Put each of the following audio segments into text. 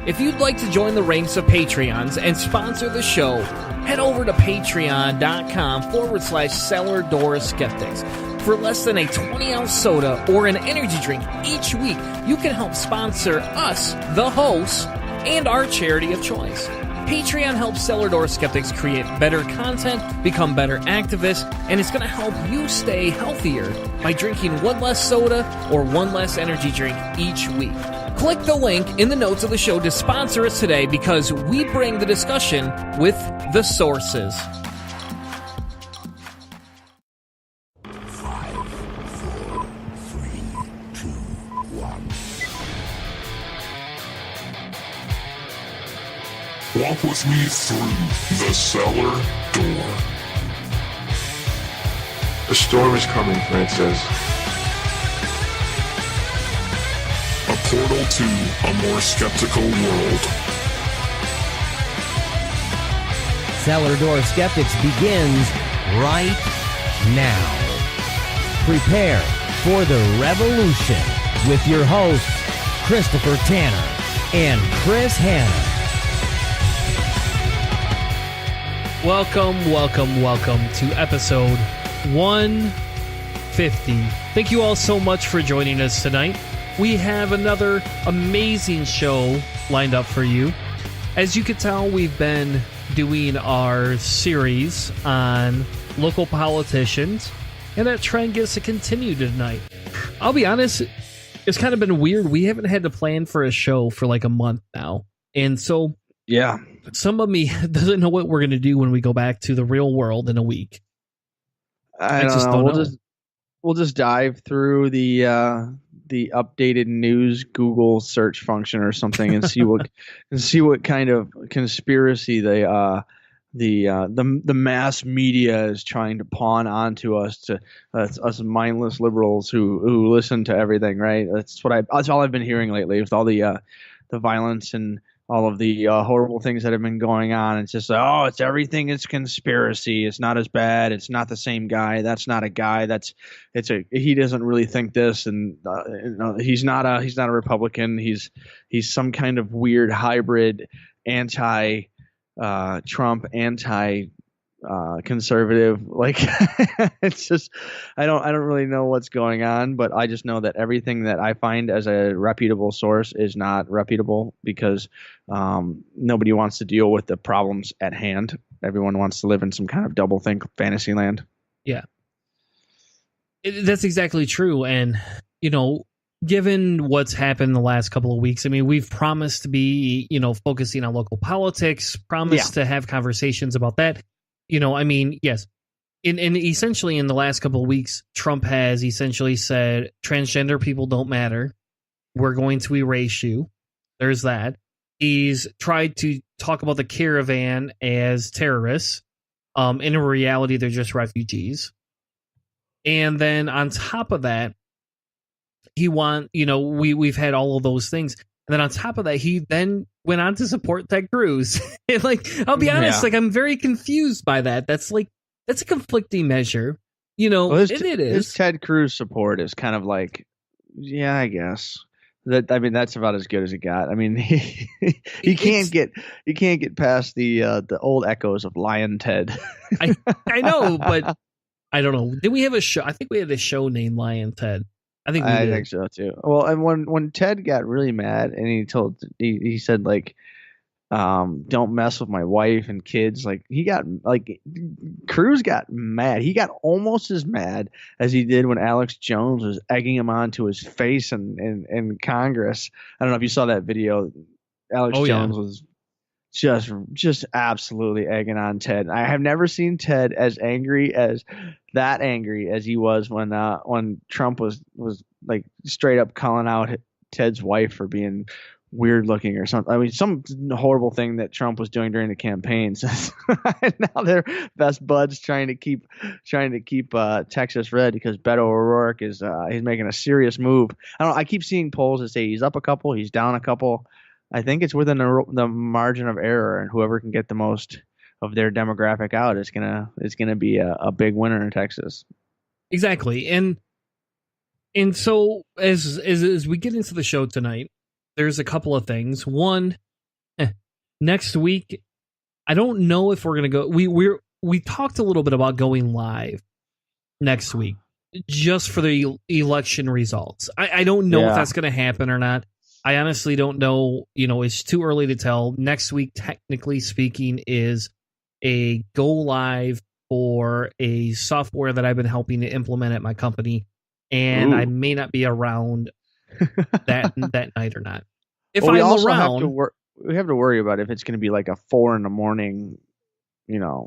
If you'd like to join the ranks of Patreons and sponsor the show, head over to patreon.com/Cellar Door Skeptics. For less than a 20-ounce soda or an energy drink each week, you can help sponsor us, the hosts, and our charity of choice. Patreon helps Cellar Door Skeptics create better content, become better activists, and it's going to help you stay healthier by drinking one less soda or one less energy drink each week. Click the link in the notes of the show to sponsor us today, because we bring the discussion with the sources. 5, 4, 3, 2, 1. Walk with me through the cellar door. A storm is coming, Francis. A portal to a more skeptical world. Cellar Door Skeptics begins right now. Prepare for the revolution with your hosts, Christopher Tanner and Chris Hanna. Welcome to episode 150. Thank you all so much for joining us tonight. We have another amazing show lined up for you. As you can tell, we've been doing our series on local politicians, and that trend gets to continue tonight. I'll be honest, it's kind of been weird. We haven't had to plan for a show for like a month now. And so, yeah, some of me doesn't know what we're going to do when we go back to the real world in a week. I just don't know. We'll just dive through the updated news Google search function or something and see what kind of conspiracy the mass media is trying to pawn onto us, us mindless liberals who listen to everything. Right? That's all I've been hearing lately with all the violence and all of the horrible things that have been going on. It's just, it's everything is conspiracy. It's not as bad. It's not the same guy. That's not a guy. He doesn't really think this. And he's not a Republican. He's some kind of weird hybrid anti-Trump, conservative. Like, it's just, I don't really know what's going on, but I just know that everything that I find as a reputable source is not reputable, because nobody wants to deal with the problems at hand. Everyone wants to live in some kind of doublethink fantasy land. Yeah, that's exactly true. And, given what's happened the last couple of weeks, I mean, we've promised to be, focusing on local politics, promised to have conversations about that. Yes. And essentially in the last couple of weeks, Trump has essentially said transgender people don't matter. We're going to erase you. There's that. He's tried to talk about the caravan as terrorists. In reality, they're just refugees. And then on top of that, we've had all of those things. And then on top of that, he then went on to support Ted Cruz. I'll be honest, I'm very confused by that. That's a conflicting measure. It is. His Ted Cruz support is kind of like, yeah, I guess. That's about as good as it got. I mean, he can't get past the old echoes of Lion Ted. I know, but I don't know. Did we have a show? I think we had a show named Lion Ted. I think so too. Well, and when Ted got really mad and he said like, don't mess with my wife and kids. Cruz got mad. He got almost as mad as he did when Alex Jones was egging him on to his face in Congress. I don't know if you saw that video. Alex Jones was just absolutely egging on Ted. I have never seen Ted as angry as he was when Trump was like straight up calling out Ted's wife for being weird looking or something. I mean, some horrible thing that Trump was doing during the campaigns. Now they're best buds trying to keep Texas red because Beto O'Rourke is he's making a serious move. I keep seeing polls that say he's up a couple, he's down a couple. I think it's within the margin of error, and whoever can get the most of their demographic out is gonna be a big winner in Texas. Exactly, and so as we get into the show tonight, there's a couple of things. One, next week, I don't know if we're gonna go. We talked a little bit about going live next week, just for the election results. I don't know if that's gonna happen or not. I honestly don't know. It's too early to tell. Next week, technically speaking, is a go live for a software that I've been helping to implement at my company, and I may not be around that night or not. If I'm around, we have to worry about if it's going to be like a 4 a.m.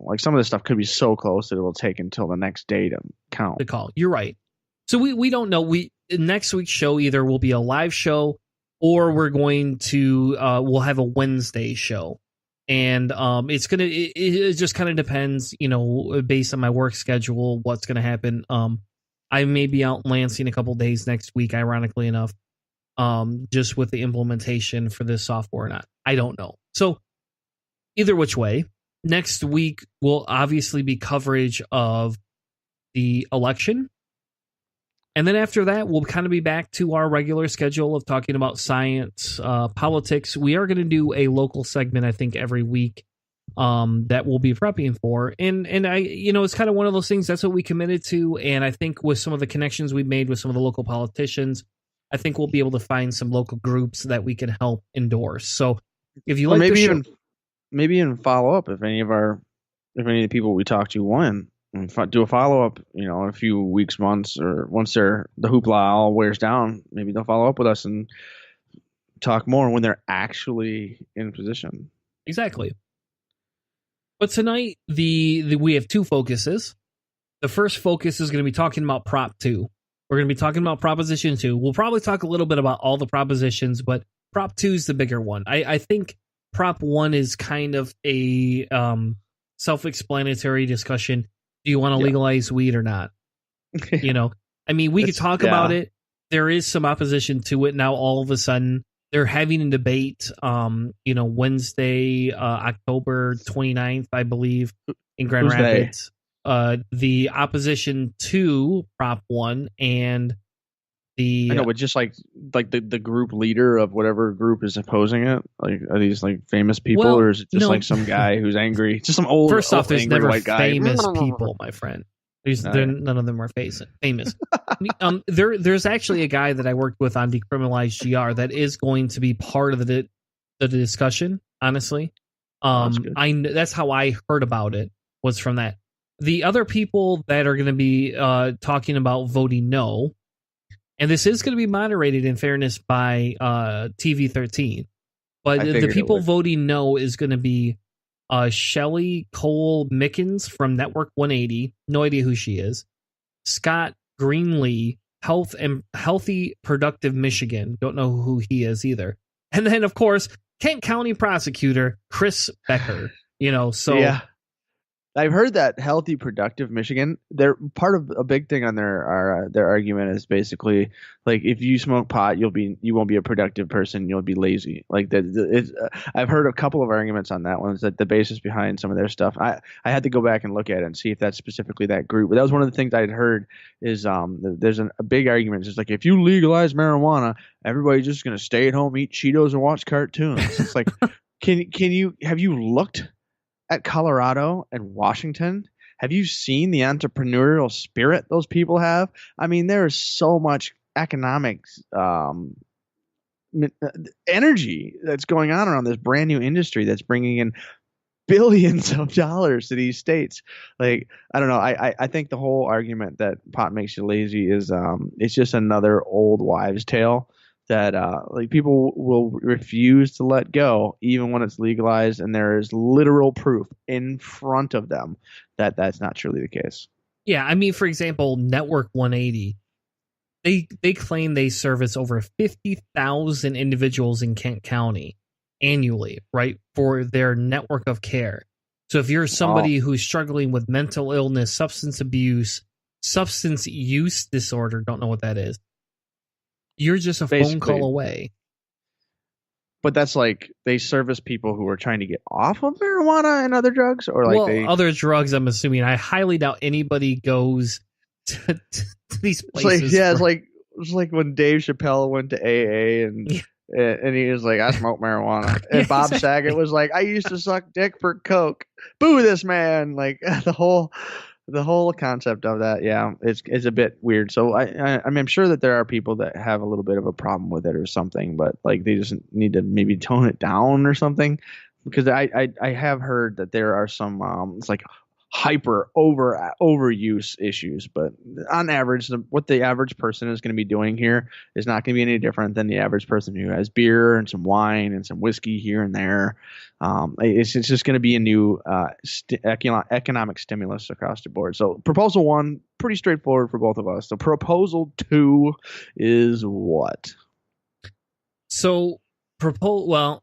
Like some of this stuff could be so close that it will take until the next day to count. The call. You're right. So we don't know. Next week's show either will be a live show or we're going to we'll have a Wednesday show, and it just kind of depends, based on my work schedule, what's going to happen. I may be out in Lansing a couple days next week, ironically enough, just with the implementation for this software or not. I don't know. So either which way, next week will obviously be coverage of the election. And then after that, we'll kind of be back to our regular schedule of talking about science, politics. We are going to do a local segment, I think, every week that we'll be prepping for. And I, it's kind of one of those things. That's what we committed to. And I think with some of the connections we've made with some of the local politicians, I think we'll be able to find some local groups that we can help endorse. So if you like maybe even follow up if any of the people we talked to won. Do a follow up, in a few weeks, months, or once the hoopla all wears down, maybe they'll follow up with us and talk more when they're actually in position. Exactly. But tonight, we have two focuses. The first focus is going to be talking about Prop 2. We're going to be talking about Proposition 2. We'll probably talk a little bit about all the propositions, but Prop 2 is the bigger one. I think Prop 1 is kind of a self-explanatory discussion. Do you want to legalize weed or not? We could talk about it. There is some opposition to it now. All of a sudden, they're having a debate. Wednesday, October 29th, I believe, in Grand Rapids. The opposition to Prop 1 and the... I know, but just like the group leader of whatever group is opposing it, like, are these like famous people, or is it just like some guy who's angry? Just some old, first off, there's never white guy. Famous people, my friend. None of them are famous. There's actually a guy that I worked with on Decriminalized GR that is going to be part of the discussion. Honestly, that's how I heard about it, was from that. The other people that are going to be talking about voting no, and this is going to be moderated, in fairness, by TV13, but the people voting no is going to be Shelly Cole Mickens from Network 180. No idea who she is. Scott Greenlee, Healthy Productive Michigan. Don't know who he is either. And then, of course, Kent County Prosecutor Chris Becker. Yeah. I've heard that Healthy Productive Michigan, they're part of a big thing on their argument is basically like, if you smoke pot, you won't be a productive person, you'll be lazy. Like I've heard a couple of arguments on that one, is that the basis behind some of their stuff. I had to go back and look at it and see if that's specifically that group. But that was one of the things I had heard is there's a big argument. It's like, if you legalize marijuana, everybody's just going to stay at home, eat Cheetos, and watch cartoons. It's like, have you looked at Colorado and Washington? Have you seen the entrepreneurial spirit those people have? I mean, there is so much economic energy that's going on around this brand new industry that's bringing in billions of dollars to these states. Like, I don't know. I think the whole argument that pot makes you lazy is it's just another old wives' tale that like people will refuse to let go even when it's legalized, and there is literal proof in front of them that that's not truly the case. Yeah, I mean, for example, Network 180, they claim they service over 50,000 individuals in Kent County annually, right, for their network of care. So if you're somebody who's struggling with mental illness, substance abuse, substance use disorder, don't know what that is, you're just a phone call away. But that's like, they service people who are trying to get off of marijuana and other drugs, or like other drugs. I'm assuming. I highly doubt anybody goes to these places. It's like when Dave Chappelle went to AA and And he was like, I smoke marijuana. And Yeah, Bob exactly. Saget was like, I used to suck dick for coke. Boo this man. Like the whole concept of that, yeah, it's a bit weird. So I mean, I'm sure that there are people that have a little bit of a problem with it or something, but like they just need to maybe tone it down or something. Because I have heard that there are some it's like hyper overuse issues, but on average, what the average person is going to be doing here is not going to be any different than the average person who has beer and some wine and some whiskey here and there. It's just going to be a new economic stimulus across the board. So proposal 1, pretty straightforward for both of us. So proposal 2 is what? So proposal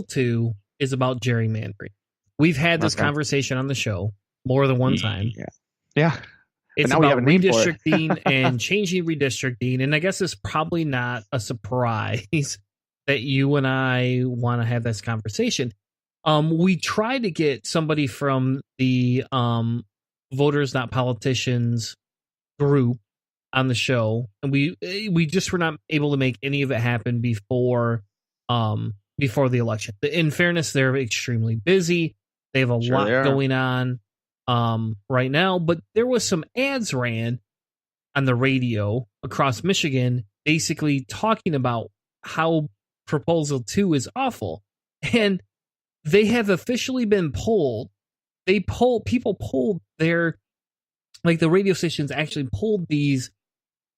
2 is about gerrymandering. We've had this conversation on the show more than one time. Yeah. It's about redistricting and changing redistricting. And I guess it's probably not a surprise that you and I want to have this conversation. We tried to get somebody from the Voters Not Politicians group on the show, and we just were not able to make any of it happen before the election. In fairness, they're extremely busy. They have a lot going on right now, but there was some ads ran on the radio across Michigan basically talking about how proposal 2 is awful. And they have officially been polled. People pulled their, like the radio stations actually pulled these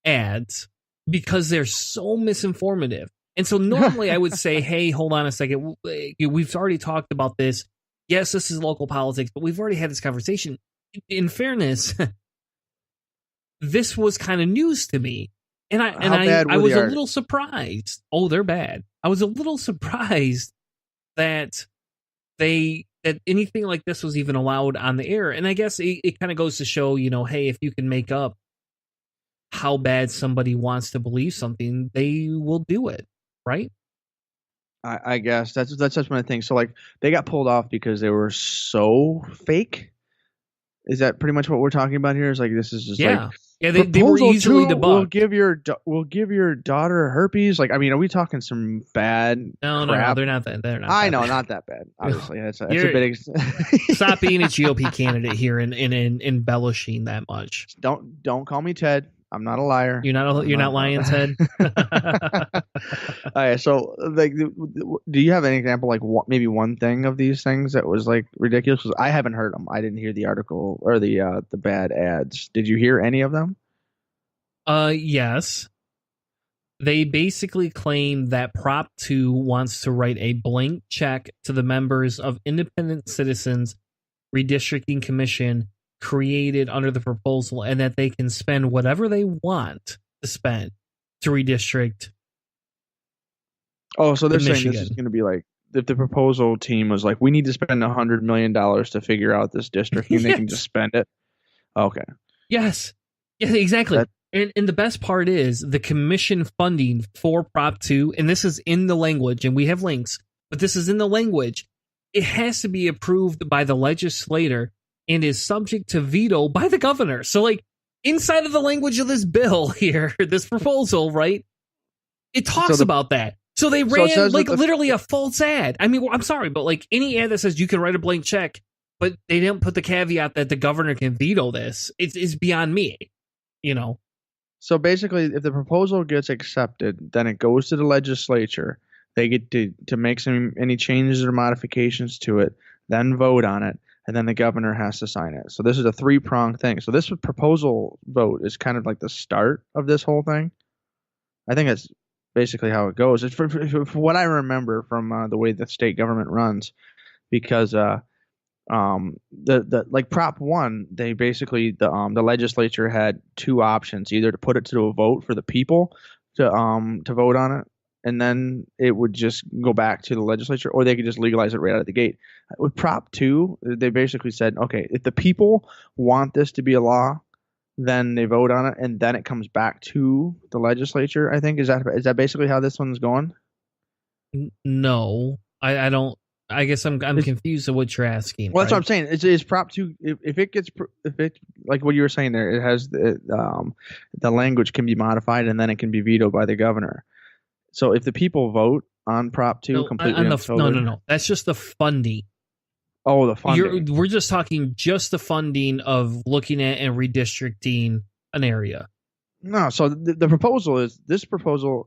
ads because they're so misinformative. And so normally I would say, hey, hold on a second. We've already talked about this. Yes, this is local politics, but we've already had this conversation. In fairness, this was kind of news to me. And I was a little surprised. Oh, they're bad. I was a little surprised that anything like this was even allowed on the air. And I guess it kind of goes to show, hey, if you can make up how bad somebody wants to believe something, they will do it, right? I guess that's just my thing. So like they got pulled off because they were so fake. Is that pretty much what we're talking about here? Is like this is just like they were easily debunked. We'll give your daughter herpes. Like I mean, are we talking some bad? No, they're not that. They're not. I know, not that bad. Obviously, it's a bit. Stop being a GOP candidate here and embellishing that much. Don't call me Ted. I'm not a liar. You're not lying, Ted. All right. So, like, do you have an example, like maybe one thing of these things that was like ridiculous? 'Cause I haven't heard them. I didn't hear the article or the bad ads. Did you hear any of them? Yes. They basically claim that Prop 2 wants to write a blank check to the members of Independent Citizens Redistricting Commission created under the proposal, and that they can spend whatever they want to spend to redistrict. Oh, so they're saying this is going to be like if the proposal team was like, we need to spend $100 million to figure out this district, and they can just spend it. Okay. Yes. Yeah, exactly. And the best part is the commission funding for Prop 2, and this is in the language, and we have links, but this is in the language. It has to be approved by the legislator and is subject to veto by the governor. So, like, inside of the language of this bill here, this proposal, right, it talks about that. So they ran, like, literally a false ad. I mean, I'm sorry, but, like, any ad that says you can write a blank check, but they didn't put the caveat that the governor can veto this, it's beyond me, So, basically, if the proposal gets accepted, then it goes to the legislature. They get to make any changes or modifications to it, then vote on it. And then the governor has to sign it. So this is a 3-pronged thing. So this proposal vote is kind of like the start of this whole thing. I think that's basically how it goes. It's for what I remember from the way the state government runs, because the like Prop 1, they basically the legislature had 2 options: either to put it to a vote for the people to vote on it, and then it would just go back to the legislature, or they could just legalize it right out of the gate. With Prop 2, they basically said, okay, if the people want this to be a law, then they vote on it, and then it comes back to the legislature, I think. Is that basically how this one's going? No, I don't. I guess I'm confused at what you're asking. Well, that's what I'm saying. Is Prop 2, if it like what you were saying there, it has the language can be modified, and then it can be vetoed by the governor. So if the people vote on Prop 2 completely on unfiltered, no. That's just the funding. Oh, the funding. We're just talking just the funding of looking at and redistricting an area. No, so the proposal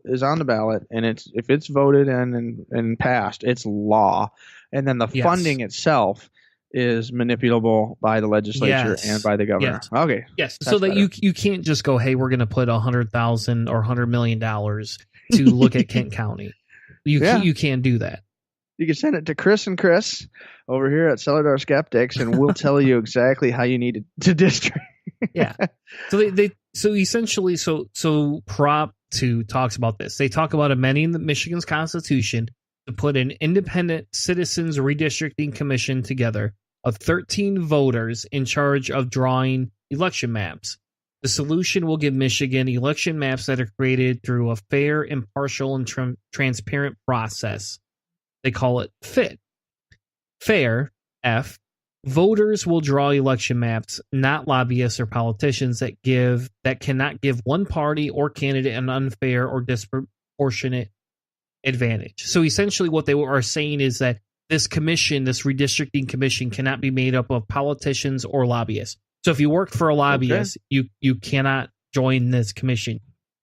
is on the ballot, and if it's voted and passed, it's law, and then the funding itself is manipulable by the legislature and by the governor. Yes. Okay. Yes. So that you can't just go, hey, we're going to put $100,000 or $100 million to look at Kent County. You can't do that. You can send it to Chris and Chris over here at Cellar Door Skeptics, and we'll tell you exactly how you need to district. Yeah. So essentially Prop 2 talks about this. They talk about amending the Michigan's Constitution to put an independent citizens redistricting commission together of 13 voters in charge of drawing election maps. The solution will give Michigan election maps that are created through a fair, impartial, and transparent process. They call it FIT. Fair, F. Voters will draw election maps, not lobbyists or politicians that cannot give one party or candidate an unfair or disproportionate advantage. So essentially what they are saying is that this redistricting commission cannot be made up of politicians or lobbyists. So if you work for a lobbyist, you cannot join this commission.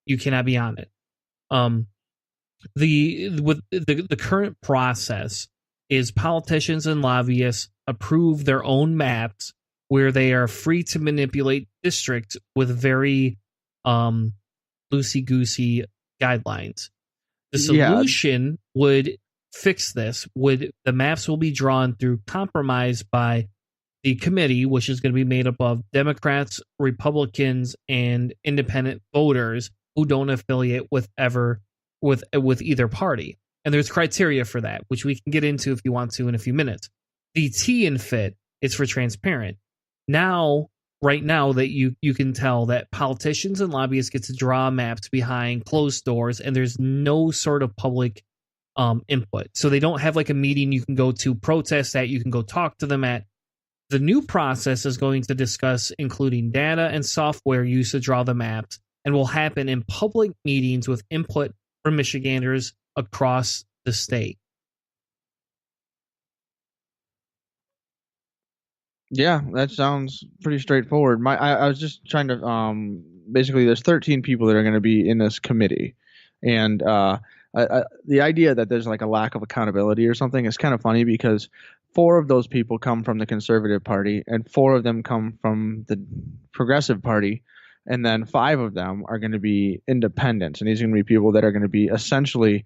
You cannot be on it. The current process is politicians and lobbyists approve their own maps where they are free to manipulate districts with very loosey-goosey guidelines. The solution would fix this. The maps will be drawn through compromise by the committee, which is going to be made up of Democrats, Republicans, and independent voters who don't affiliate with either party. And there's criteria for that, which we can get into if you want to in a few minutes. The T in FIT is for transparent. Right now that you can tell that politicians and lobbyists get to draw maps behind closed doors, and there's no sort of public input. So they don't have like a meeting you can go to protest at, you can go talk to them at. The new process is going to discuss including data and software used to draw the maps, and will happen in public meetings with input from Michiganders across the state. Yeah, that sounds pretty straightforward. I was just trying to basically there's 13 people that are going to be in this committee, and the idea that there's like a lack of accountability or something is kind of funny because 4 of those people come from the Conservative Party and 4 of them come from the Progressive Party, and then 5 of them are going to be independents, and these are going to be people that are going to be essentially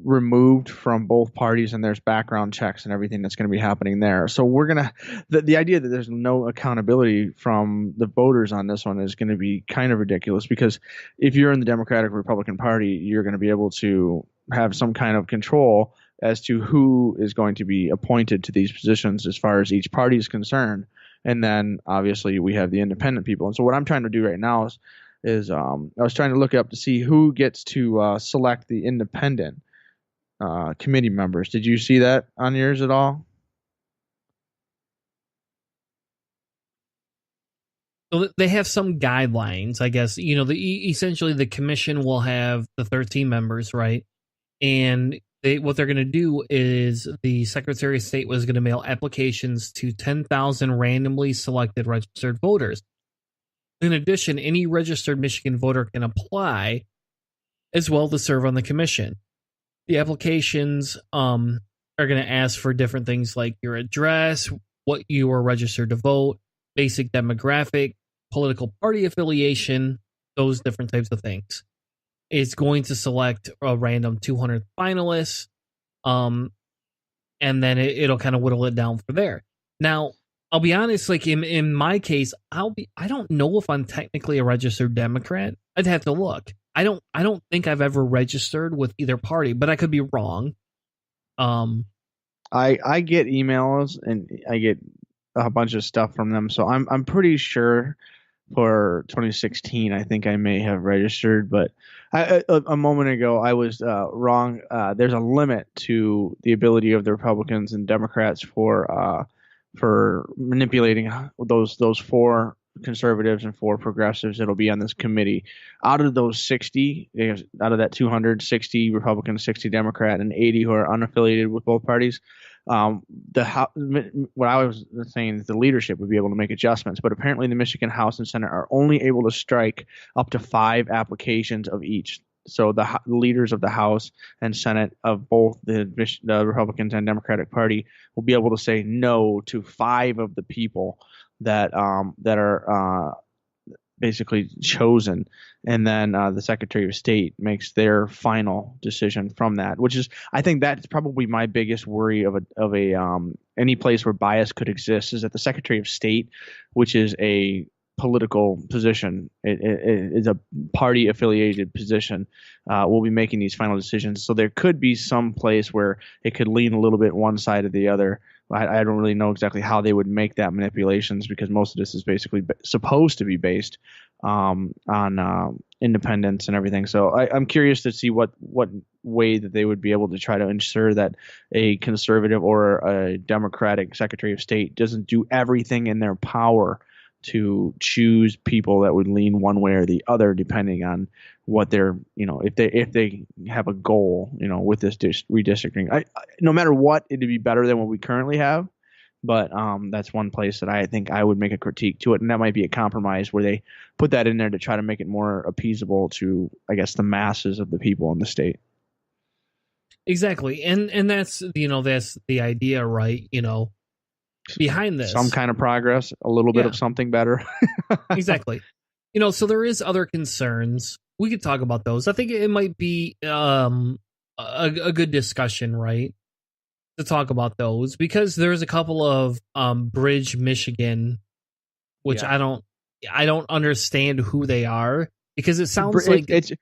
removed from both parties, and there's background checks and everything that's going to be happening there. So we're going to the idea that there's no accountability from the voters on this one is going to be kind of ridiculous, because if you're in the Democratic Republican Party, you're going to be able to have some kind of control as to who is going to be appointed to these positions as far as each party is concerned. And then obviously we have the independent people. And so what I'm trying to do right now is I was trying to look up to see who gets to select the independent committee members. Did you see that on yours at all? So they have some guidelines, I guess. Essentially the commission will have the 13 members, right? And what they're going to do is the Secretary of State was going to mail applications to 10,000 randomly selected registered voters. In addition, any registered Michigan voter can apply as well to serve on the commission. The applications are going to ask for different things like your address, what you are registered to vote, basic demographic, political party affiliation, those different types of things. It's going to select a random 200 finalists, and then it'll kind of whittle it down from there. Now, I'll be honest, like in my case, I don't know if I'm technically a registered Democrat. I'd have to look. I don't think I've ever registered with either party, but I could be wrong. I get emails and I get a bunch of stuff from them, so I'm pretty sure for 2016 I think I may have registered, but a moment ago I was wrong. There's a limit to the ability of the Republicans and Democrats for manipulating those 4 conservatives and 4 progressives that'll be on this committee. Out of those 60, out of that 260 Republican, 60 Democrat, and 80 who are unaffiliated with both parties, what I was saying is the leadership would be able to make adjustments, but apparently the Michigan House and Senate are only able to strike up to 5 applications of each. So the leaders of the House and Senate of both the Republicans and Democratic Party will be able to say no to 5 of the people that are basically chosen, and then the Secretary of State makes their final decision from that. Which is, I think that's probably my biggest worry of any place where bias could exist, is that the Secretary of State, which is a political position, it is a party affiliated position, will be making these final decisions. So there could be some place where it could lean a little bit one side or the other. I don't really know exactly how they would make that manipulations, because most of this is basically supposed to be based on independence and everything. So I'm curious to see what way that they would be able to try to ensure that a conservative or a Democratic Secretary of State doesn't do everything in their power to choose people that would lean one way or the other, depending on what they're, if they have a goal, with this redistricting. No matter what, it'd be better than what we currently have. But that's one place that I think I would make a critique to it, and that might be a compromise where they put that in there to try to make it more appeasable to, I guess, the masses of the people in the state. Exactly, and that's that's the idea, right? Behind this, some kind of progress, a little bit of something better. Exactly. So there is other concerns. We could talk about those. I think it might be a good discussion, right, to talk about those, because there's a couple of Bridge, Michigan, which I don't understand who they are, because it sounds like it's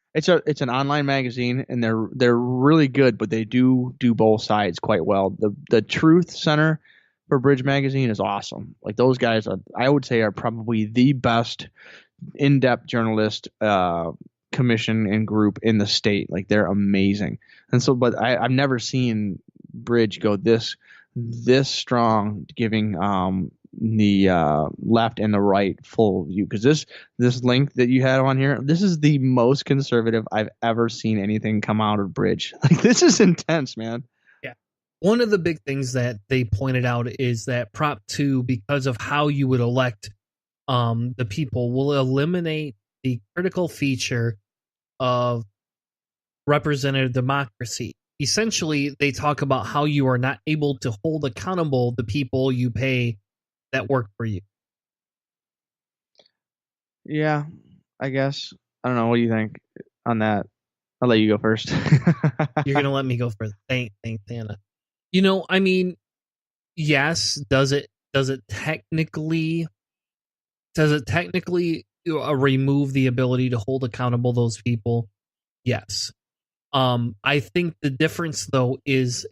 an online magazine, and they're really good, but they do both sides quite well. The Truth Center for Bridge Magazine is awesome. Like, those guys I would say are probably the best in-depth journalist commission and group in the state. Like, they're amazing. And so, but I've never seen Bridge go this strong, giving the left and the right full view. Because this link that you had on here, this is the most conservative I've ever seen anything come out of Bridge. Like, this is intense, man. One of the big things that they pointed out is that Prop 2, because of how you would elect the people, will eliminate the critical feature of representative democracy. Essentially, they talk about how you are not able to hold accountable the people you pay that work for you. Yeah, I guess. I don't know. What do you think on that? I'll let you go first. You're going to let me go first. Thanks, Anna. Yes, does it technically remove the ability to hold accountable those people? Yes. I think the difference, though, is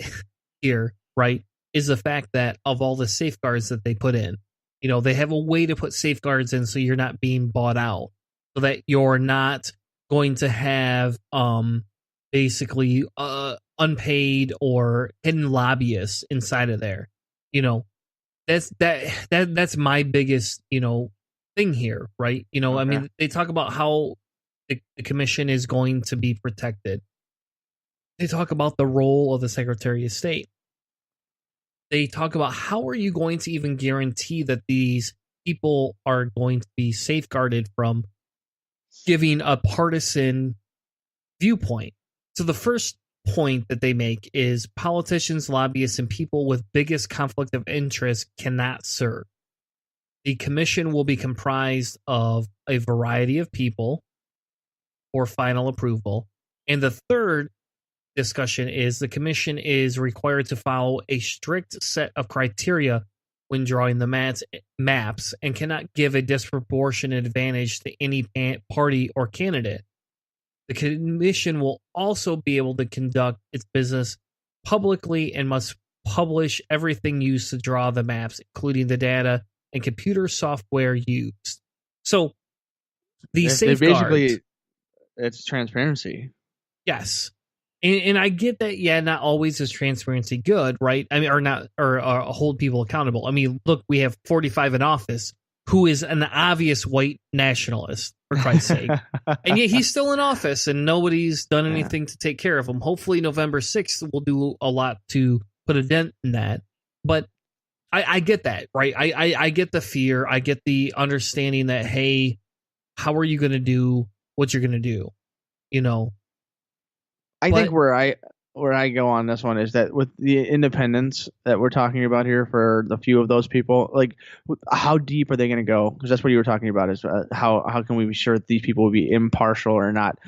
here, right, is the fact that of all the safeguards that they put in, they have a way to put safeguards in so you're not being bought out, so that you're not going to have basically unpaid or hidden lobbyists inside of there. That's my biggest thing here, right? Okay. I mean, they talk about how the commission is going to be protected. They talk about the role of the Secretary of State. They talk about how are you going to even guarantee that these people are going to be safeguarded from giving a partisan viewpoint. So the first point that they make is politicians, lobbyists, and people with biggest conflict of interest cannot serve. The commission will be comprised of a variety of people for final approval. And the third discussion is the commission is required to follow a strict set of criteria when drawing the maps and cannot give a disproportionate advantage to any party or candidate. The commission will also be able to conduct its business publicly and must publish everything used to draw the maps, including the data and computer software used. So these safeguards, basically, it's transparency. Yes. And I get that, not always is transparency good, right? I mean, or hold people accountable. I mean, look, we have 45 in office. who is an obvious white nationalist, for Christ's sake. And yet he's still in office and nobody's done anything to take care of him. Hopefully November 6th will do a lot to put a dent in that. But I get that, right? I get the fear. I get the understanding that, hey, how are you going to do what you're going to do? You know? I think where I go on this one is that with the independents that we're talking about here for the few of those people, like how deep are they going to go? Because that's what you were talking about is how can we be sure that these people will be impartial or not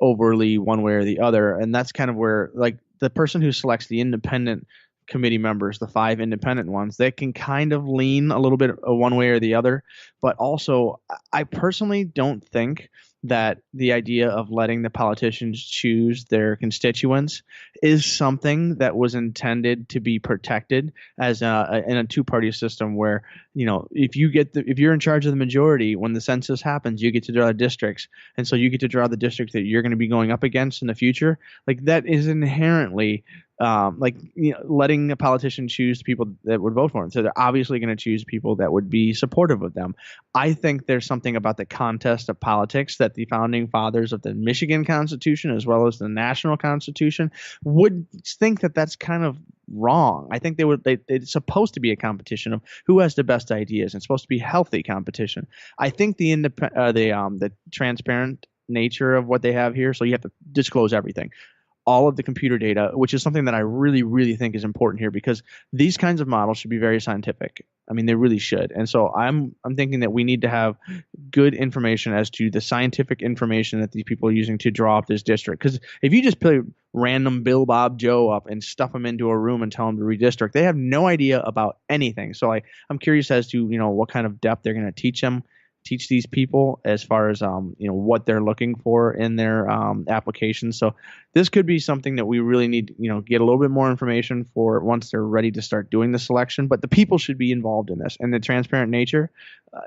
overly one way or the other? And that's kind of where like the person who selects the independent committee members, the 5 independent ones, they can kind of lean a little bit one way or the other. But also, I personally don't think that the idea of letting the politicians choose their constituents is something that was intended to be protected as in a two-party system where, you know, if you're in charge of the majority, when the census happens, you get to draw the districts. And so you get to draw the district that you're going to be going up against in the future. Like that is inherently letting a politician choose people that would vote for them. So they're obviously going to choose people that would be supportive of them. I think there's something about the contest of politics that the founding fathers of the Michigan Constitution, as well as the national Constitution, would think that that's kind of wrong. I think it's supposed to be a competition of who has the best ideas. It's supposed to be healthy competition. I think the transparent nature of what they have here, so you have to disclose everything. All of the computer data, which is something that I really, really think is important here because these kinds of models should be very scientific. I mean, they really should. And so I'm thinking that we need to have good information as to the scientific information that these people are using to draw up this district. Because if you just put random Bill, Bob, Joe up and stuff them into a room and tell them to redistrict, they have no idea about anything. So I'm curious as to, you know, what kind of depth they're going to teach these people as far as what they're looking for in their applications. So this could be something that we really need, get a little bit more information for once they're ready to start doing the selection. But the people should be involved in this, and the transparent nature,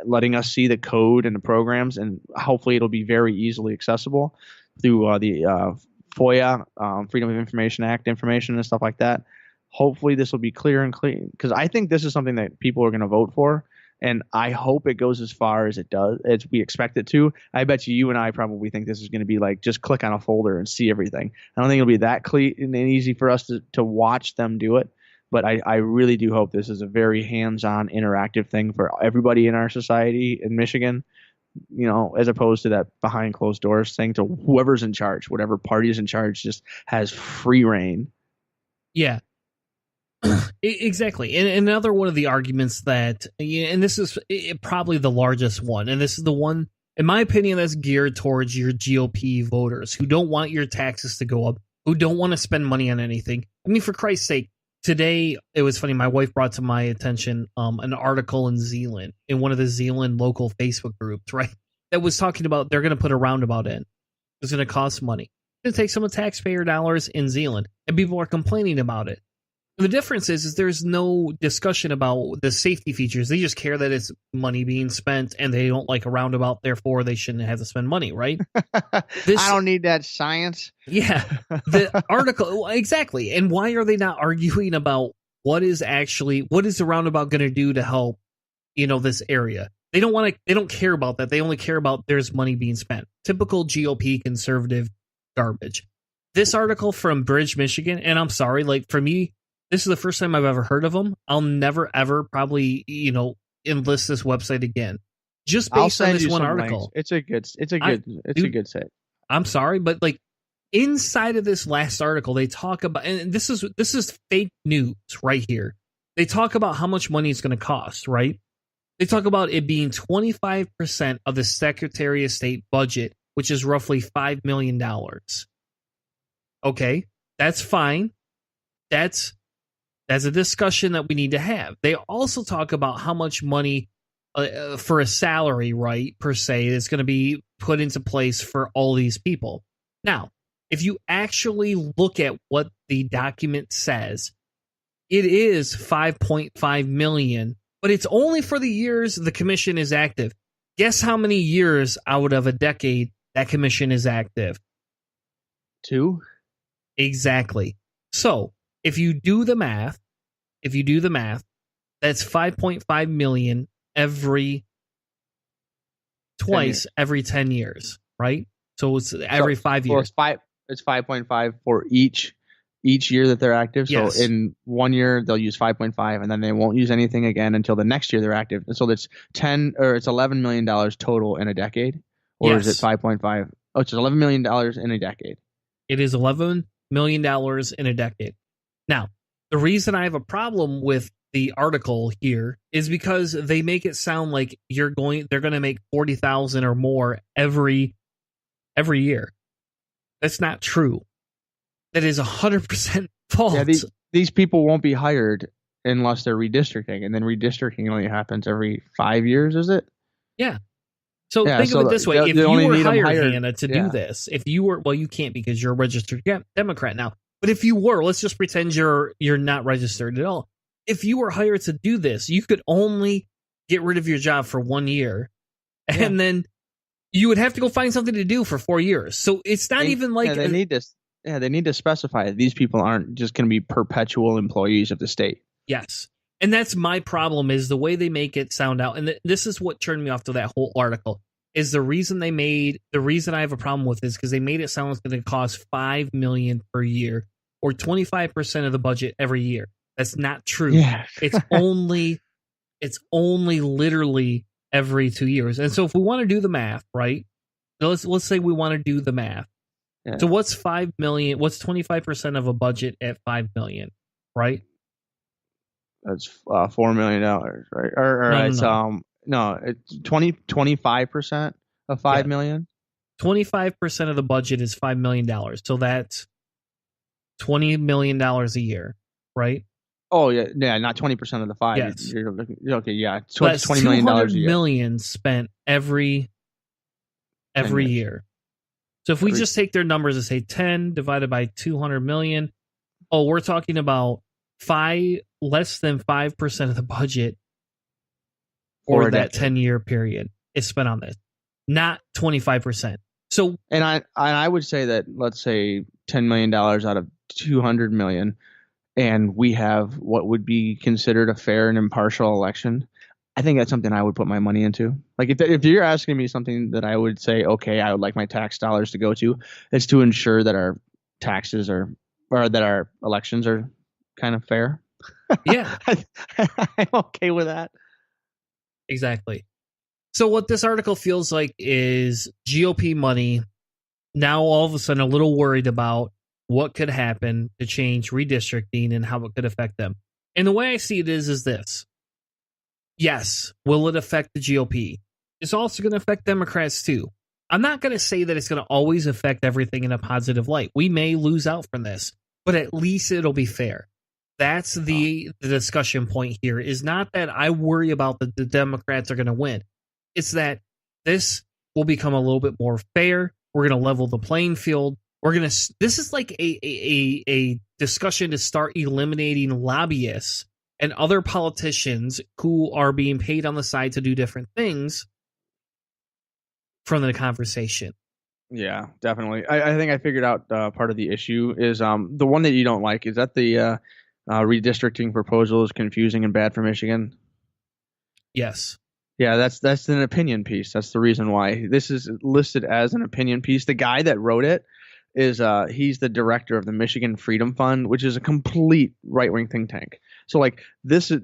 letting us see the code and the programs, and hopefully it'll be very easily accessible through the FOIA, Freedom of Information Act information and stuff like that. Hopefully this will be clear and clean, because I think this is something that people are going to vote for. And I hope it goes as far as it does, as we expect it to. I bet you and I probably think this is going to be like just click on a folder and see everything. I don't think it'll be that clean and easy for us to watch them do it. But I really do hope this is a very hands-on, interactive thing for everybody in our society in Michigan, as opposed to that behind closed doors thing to whoever's in charge, whatever party is in charge just has free reign. Yeah. Exactly. And another one of the arguments that, and this is probably the largest one, and this is the one, in my opinion, that's geared towards your GOP voters who don't want your taxes to go up, who don't want to spend money on anything. I mean, for Christ's sake, today, it was funny, my wife brought to my attention an article in Zeeland, in one of the Zeeland local Facebook groups, right, that was talking about they're going to put a roundabout in. It's going to cost money. It's going to take some of taxpayer dollars in Zeeland, and people are complaining about it. The difference is there's no discussion about the safety features. They just care that it's money being spent, and they don't like a roundabout, therefore they shouldn't have to spend money, right? I don't need that science. Yeah, the article, exactly. And why are they not arguing about what is the roundabout going to do to help, this area? They don't care about that. They only care about there's money being spent. Typical GOP conservative garbage. This article from Bridge, Michigan, and I'm sorry, for me, this is the first time I've ever heard of them. I'll never, ever probably, enlist this website again. Just based on this one article. Links. It's a good site. I'm sorry, but inside of this last article, they talk about, and this is fake news right here. They talk about how much money it's going to cost, right? They talk about it being 25% of the Secretary of State budget, which is roughly $5 million. Okay, that's fine. That's a discussion that we need to have. They also talk about how much money for a salary, right, per se, is going to be put into place for all these people. Now, if you actually look at what the document says, it is $5.5 million, but it's only for the years the commission is active. Guess how many years out of a decade that commission is active? 2. Exactly. So, if you do the math, that's $5.5 million every twice every 10 years, right? So it's every 5 years. Well, it's 5.5 for each year that they're active. So Yes. in 1 year they'll use 5.5, and then they won't use anything again until the next year they're active. And so it's $11 million total in a decade, or Yes. is it 5.5? Oh, it's $11 million in a decade. It is $11 million in a decade. Now, the reason I have a problem with the article here is because they make it sound like they're going to make 40,000 or more every year. That's not true. That is 100% false. Yeah, these people won't be hired unless they're redistricting, and then redistricting only happens every 5 years, is it? Yeah. So think of it this way: if you were hired, Hannah, to do this, if you were, well, you can't because you're a registered Democrat now. But if you were, let's just pretend you're not registered at all. If you were hired to do this, you could only get rid of your job for 1 year, and then you would have to go find something to do for 4 years. So it's not even like they need to. Yeah, they need to specify that these people aren't just going to be perpetual employees of the state. Yes. And that's my problem, is the way they make it sound out. And this is what turned me off to that whole article, is the reason I have a problem with this, because they made it sound like it's going to cost $5 million per year, or 25% of the budget every year. That's not true. Yeah. It's only literally every 2 years. And so if we want to do the math, right? Let's say we want to do the math. Yeah. So what's 5 million? What's 25% of a budget at 5 million, right? That's $4 million, right? It's 25% of 5 million. 25% of the budget is $5 million. So that's $20 million a year, right? Oh yeah, not 20% of the 5. Yes. Okay, yeah. So that's $20 million a year. $200 million spent every year. So if we just take their numbers and say 10 divided by 200 million, we're talking about less than 5% of the budget for that 10-year period is spent on this, not 25%. So, and I would say that, let's say $10 million out of 200 million, and we have what would be considered a fair and impartial election. I think that's something I would put my money into. Like if you're asking me something that I would say, okay, I would like my tax dollars to go to, is to ensure that our taxes or that our elections are kind of fair. Yeah. I'm okay with that. Exactly. So what this article feels like is GOP money now all of a sudden a little worried about what could happen to change redistricting and how it could affect them. And the way I see it is this. Yes, will it affect the GOP? It's also going to affect Democrats too. I'm not going to say that it's going to always affect everything in a positive light. We may lose out from this, but at least it'll be fair. That's the discussion point here, is not that I worry about the Democrats are going to win. It's that this will become a little bit more fair. We're going to level the playing field. This is like a discussion to start eliminating lobbyists and other politicians who are being paid on the side to do different things from the conversation. Yeah, definitely. I think I figured out part of the issue is the one that you don't like. Is that the redistricting proposal is confusing and bad for Michigan? Yes. Yeah, that's an opinion piece. That's the reason why this is listed as an opinion piece. The guy that wrote it is he's the director of the Michigan Freedom Fund, which is a complete right-wing think tank. So like this is,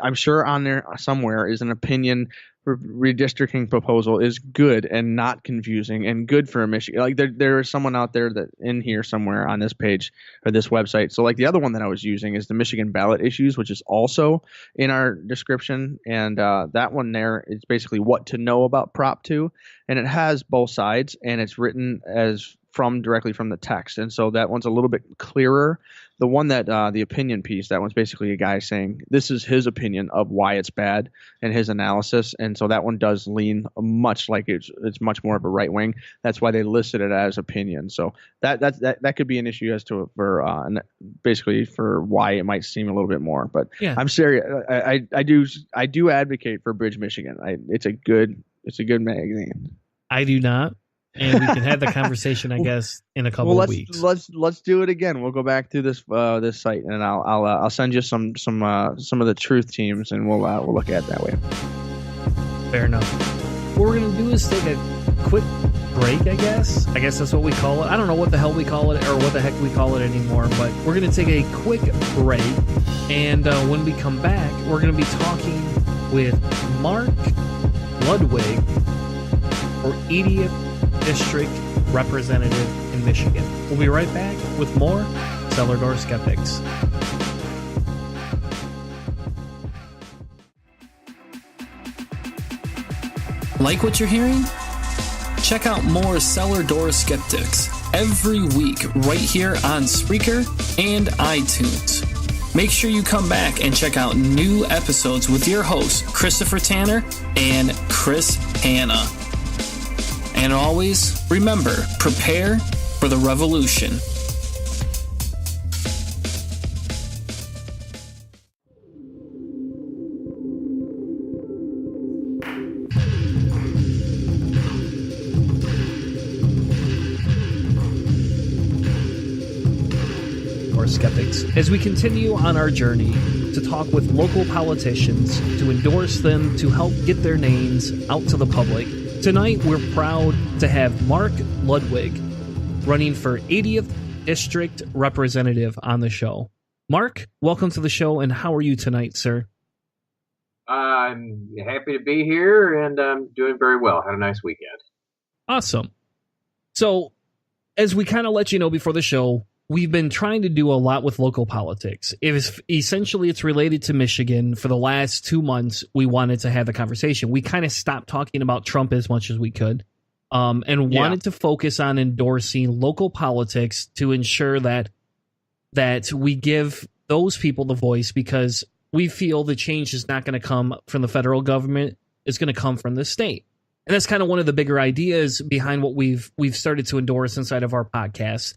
I'm sure on there somewhere is an opinion redistricting proposal is good and not confusing and good for Michigan. Like there is someone out there that in here somewhere on this page or this website. So like the other one that I was using is the Michigan ballot issues, which is also in our description. And that one there is basically what to know about Prop 2. And it has both sides, and it's written as directly from the text. And so that one's a little bit clearer. The one that the opinion piece, that one's basically a guy saying this is his opinion of why it's bad and his analysis. And so that one does lean much like it's much more of a right wing. That's why they listed it as opinion. So that could be an issue as to basically for why it might seem a little bit more. But yeah. I'm serious. I do advocate for Bridge Michigan. It's a good magazine. I do not. And we can have the conversation, I guess, in a couple of weeks. Let's do it again. We'll go back to this site, and I'll send you some of the truth teams, and we'll look at it that way. Fair enough. what we're going to do is take a quick break, I guess. I guess that's what we call it. I don't know what the hell we call it or what the heck we call it anymore, but we're going to take a quick break. And when we come back, we're going to be talking with Mark Ludwig for 80th District Representative in Michigan. We'll be right back with more Cellar Door Skeptics. Like what you're hearing? Check out more Cellar Door Skeptics every week right here on Spreaker and iTunes. Make sure you come back and check out new episodes with your hosts, Christopher Tanner and Chris Hanna. And always, remember, prepare for the revolution. Skeptics, as we continue on our journey to talk with local politicians, to endorse them, to help get their names out to the public. Tonight, we're proud to have Mark Ludwig running for 80th District Representative on the show. Mark, welcome to the show, and how are you tonight, sir? I'm happy to be here, and I'm doing very well. Had a nice weekend. Awesome. So, as we kind of let you know before the show, we've been trying to do a lot with local politics. It's related to Michigan. For the last 2 months, we wanted to have the conversation. We kind of stopped talking about Trump as much as we could, and wanted to focus on endorsing local politics to ensure that we give those people the voice, because we feel the change is not going to come from the federal government. It's going to come from the state. And that's kind of one of the bigger ideas behind what we've started to endorse inside of our podcast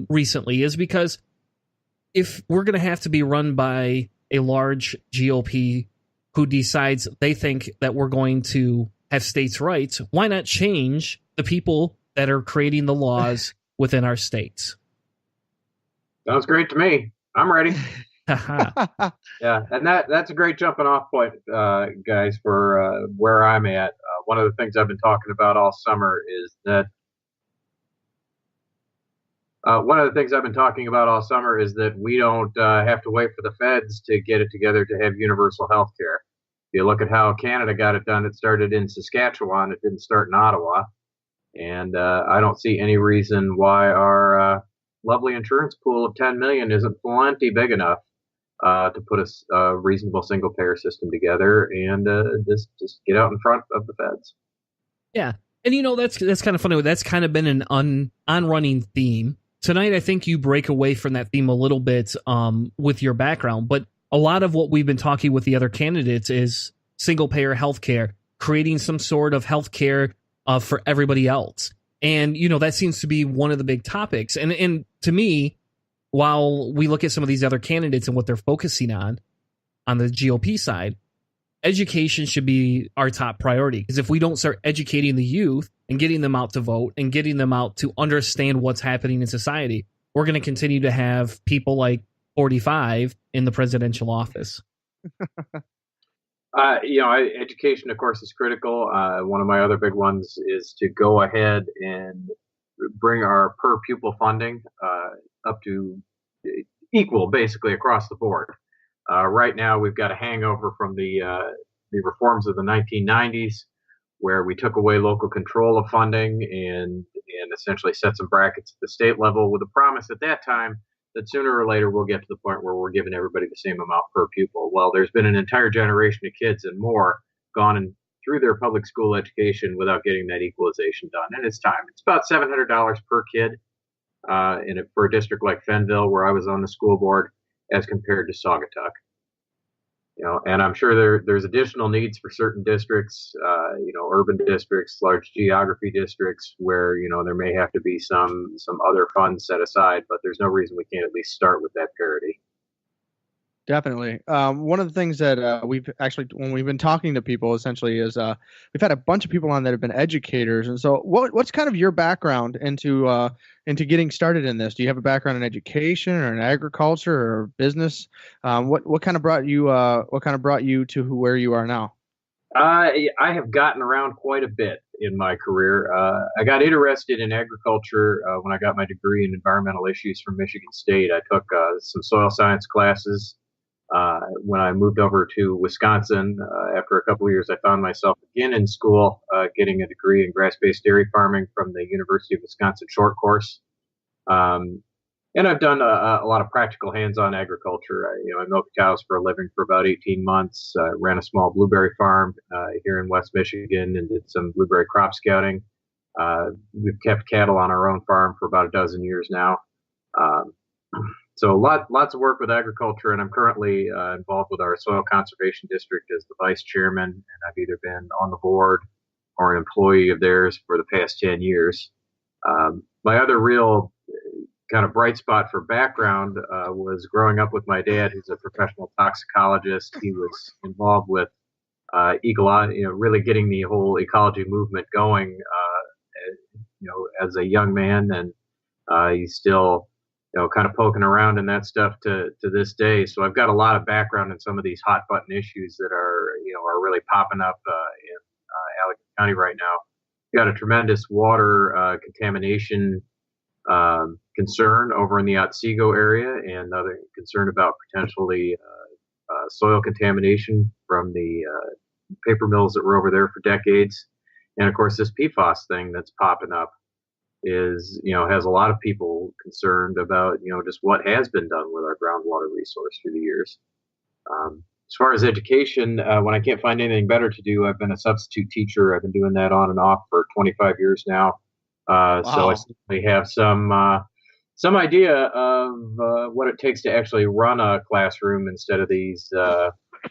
recently, is because if we're going to have to be run by a large GOP who decides they think that we're going to have states' rights, why not change the people that are creating the laws within our states? Sounds great to me. I'm ready. Yeah, and that's a great jumping off point, guys, for where I'm at. One of the things I've been talking about all summer is that we don't have to wait for the feds to get it together to have universal health care. If you look at how Canada got it done, it started in Saskatchewan. It didn't start in Ottawa. And I don't see any reason why our lovely insurance pool of $10 million isn't plenty big enough to put a reasonable single-payer system together and just get out in front of the feds. Yeah. And, that's kind of funny. That's kind of been an on-running theme. Tonight, I think you break away from that theme a little bit with your background, but a lot of what we've been talking with the other candidates is single-payer healthcare, creating some sort of healthcare for everybody else. And, that seems to be one of the big topics. And to me, while we look at some of these other candidates and what they're focusing on the GOP side, education should be our top priority. Because if we don't start educating the youth and getting them out to vote and getting them out to understand what's happening in society, we're going to continue to have people like 45 in the presidential office. Education, of course, is critical. One of my other big ones is to go ahead and bring our per pupil funding up to equal, basically, across the board. Right now, we've got a hangover from the reforms of the 1990s, where we took away local control of funding and essentially set some brackets at the state level with a promise at that time that sooner or later we'll get to the point where we're giving everybody the same amount per pupil. Well, there's been an entire generation of kids and more gone through their public school education without getting that equalization done, and it's time. It's about $700 per kid for a district like Fennville, where I was on the school board, as compared to Saugatuck. And I'm sure there's additional needs for certain districts, urban districts, large geography districts, where, there may have to be some other funds set aside, but there's no reason we can't at least start with that parity. Definitely. One of the things that when we've been talking to people, essentially, is we've had a bunch of people on that have been educators. And so what's kind of your background into getting started in this? Do you have a background in education or in agriculture or business? What kind of brought you to where you are now? I have gotten around quite a bit in my career. I got interested in agriculture when I got my degree in environmental issues from Michigan State. I took some soil science classes. When I moved over to Wisconsin, after a couple of years, I found myself again in school, getting a degree in grass-based dairy farming from the University of Wisconsin short course. Um, and I've done a lot of practical hands-on agriculture. I milked cows for a living for about 18 months. Ran a small blueberry farm here in West Michigan and did some blueberry crop scouting. We've kept cattle on our own farm for about a dozen years now. Um, so lots of work with agriculture, and I'm currently involved with our soil conservation district as the vice chairman, and I've either been on the board or an employee of theirs for the past 10 years. My other real kind of bright spot for background was growing up with my dad, who's a professional toxicologist. He was involved with really getting the whole ecology movement going, as a young man, and he's still, kind of poking around in that stuff to this day. So I've got a lot of background in some of these hot button issues that are really popping up in Allegan County right now. We've got a tremendous water contamination concern over in the Otsego area, and another concern about potentially soil contamination from the paper mills that were over there for decades. And of course, this PFAS thing that's popping up has a lot of people concerned about, just what has been done with our groundwater resource through the years. As far as education, when I can't find anything better to do, I've been a substitute teacher. I've been doing that on and off for 25 years now. Wow. So I certainly have some idea of what it takes to actually run a classroom instead of these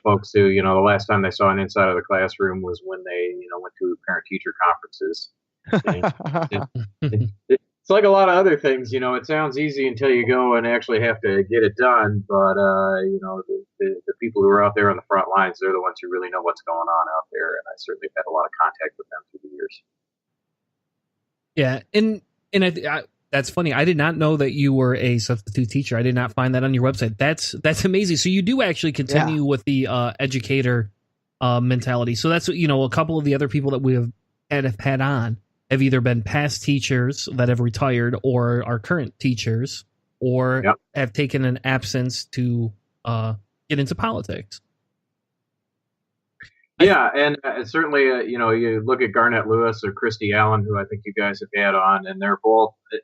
folks who, the last time they saw an inside of the classroom was when they, went to parent-teacher conferences. It's like a lot of other things, it sounds easy until you go and actually have to get it done. But, the people who are out there on the front lines, they're the ones who really know what's going on out there. And I certainly had a lot of contact with them through the years. Yeah. And that's funny. I did not know that you were a substitute teacher. I did not find that on your website. That's amazing. So you do actually continue with the educator mentality. So that's, a couple of the other people that we have had on have either been past teachers that have retired or are current teachers or have taken an absence to get into politics. Yeah, and certainly, you look at Garnett Lewis or Christy Allen, who I think you guys have had on, and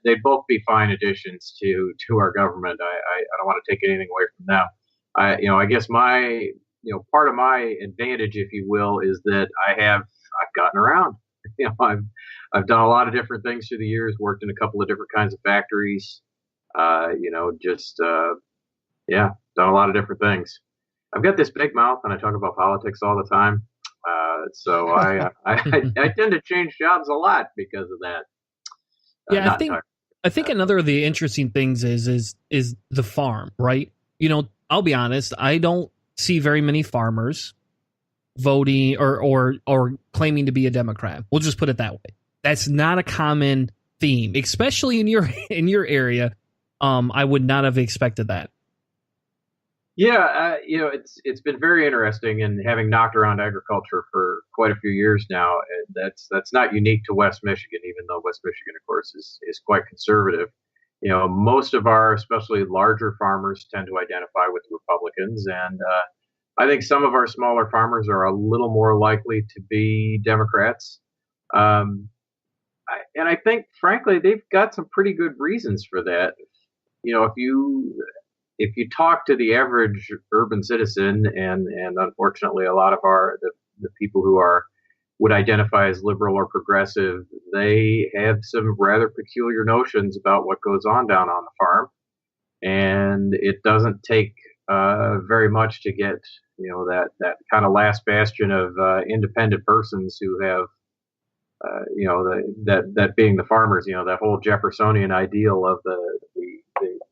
they'd both be fine additions to our government. I don't want to take anything away from them. I guess my, part of my advantage, if you will, is that I've gotten around. I've done a lot of different things through the years, worked in a couple of different kinds of factories, done a lot of different things. I've got this big mouth and I talk about politics all the time. So I tend to change jobs a lot because of that. I think another of the interesting things is the farm, right? I'll be honest, I don't see very many farmers voting or claiming to be a Democrat. We'll just put it that way. That's not a common theme, especially in your area. I would not have expected that. Yeah, it's been very interesting, and having knocked around agriculture for quite a few years now, and that's not unique to West Michigan, even though West Michigan, of course, is quite conservative. Most of our, especially larger farmers, tend to identify with Republicans, and I think some of our smaller farmers are a little more likely to be Democrats. And I think, frankly, they've got some pretty good reasons for that. If you talk to the average urban citizen, and unfortunately a lot of the people who would identify as liberal or progressive, they have some rather peculiar notions about what goes on down on the farm, and it doesn't take very much to get that kind of last bastion of independent persons who have that being the farmers, that whole Jeffersonian ideal of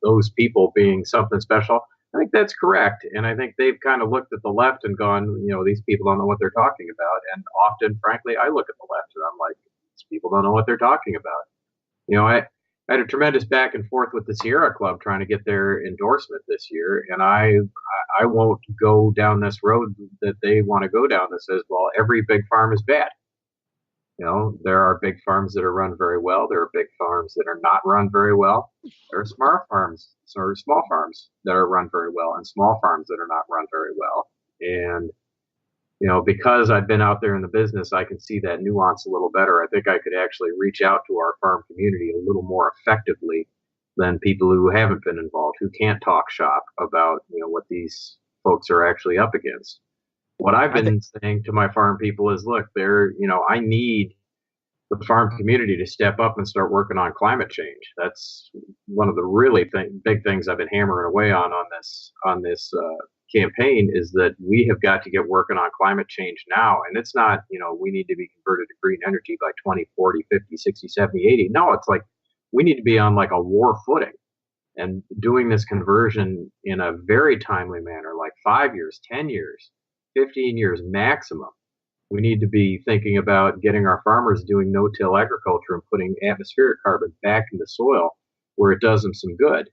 those people being something special. I think that's correct. And I think they've kind of looked at the left and gone, these people don't know what they're talking about. And often, frankly, I look at the left and I'm like, these people don't know what they're talking about. I had a tremendous back and forth with the Sierra Club trying to get their endorsement this year, and I won't go down this road that they want to go down that says, well, every big farm is bad. There are big farms that are run very well. There are big farms that are not run very well. There are small farms that are run very well, and small farms that are not run very well. And because I've been out there in the business, I can see that nuance a little better. I think I could actually reach out to our farm community a little more effectively than people who haven't been involved, who can't talk shop about, what these folks are actually up against. What I've been saying to my farm people is, look, I need the farm community to step up and start working on climate change. That's one of the really big things I've been hammering away on this campaign, is that we have got to get working on climate change now. And it's not, we need to be converted to green energy by 20, 40, 50, 60, 70, 80. No, it's like we need to be on like a war footing and doing this conversion in a very timely manner, like 5 years, 10 years, 15 years maximum. We need to be thinking about getting our farmers doing no-till agriculture and putting atmospheric carbon back in the soil where it does them some good.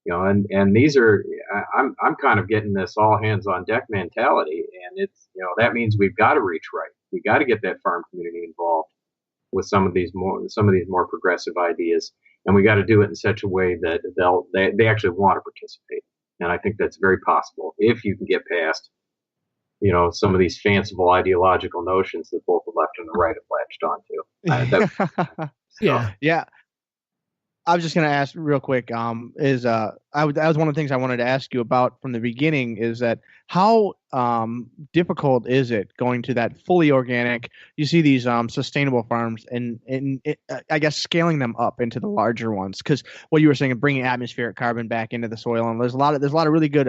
And these are, I'm kind of getting this all hands on deck mentality, and it's, that means we've got to reach right. We got to get that farm community involved with some of these more progressive ideas, and we got to do it in such a way that they actually want to participate. And I think that's very possible if you can get past, some of these fanciful ideological notions that both the left and the right have latched onto. Yeah. I was just going to ask real quick, that was one of the things I wanted to ask you about from the beginning, is that how difficult is it going to that fully organic? You see these sustainable farms and I guess scaling them up into the larger ones, because what you were saying, bringing atmospheric carbon back into the soil, and there's a lot of really good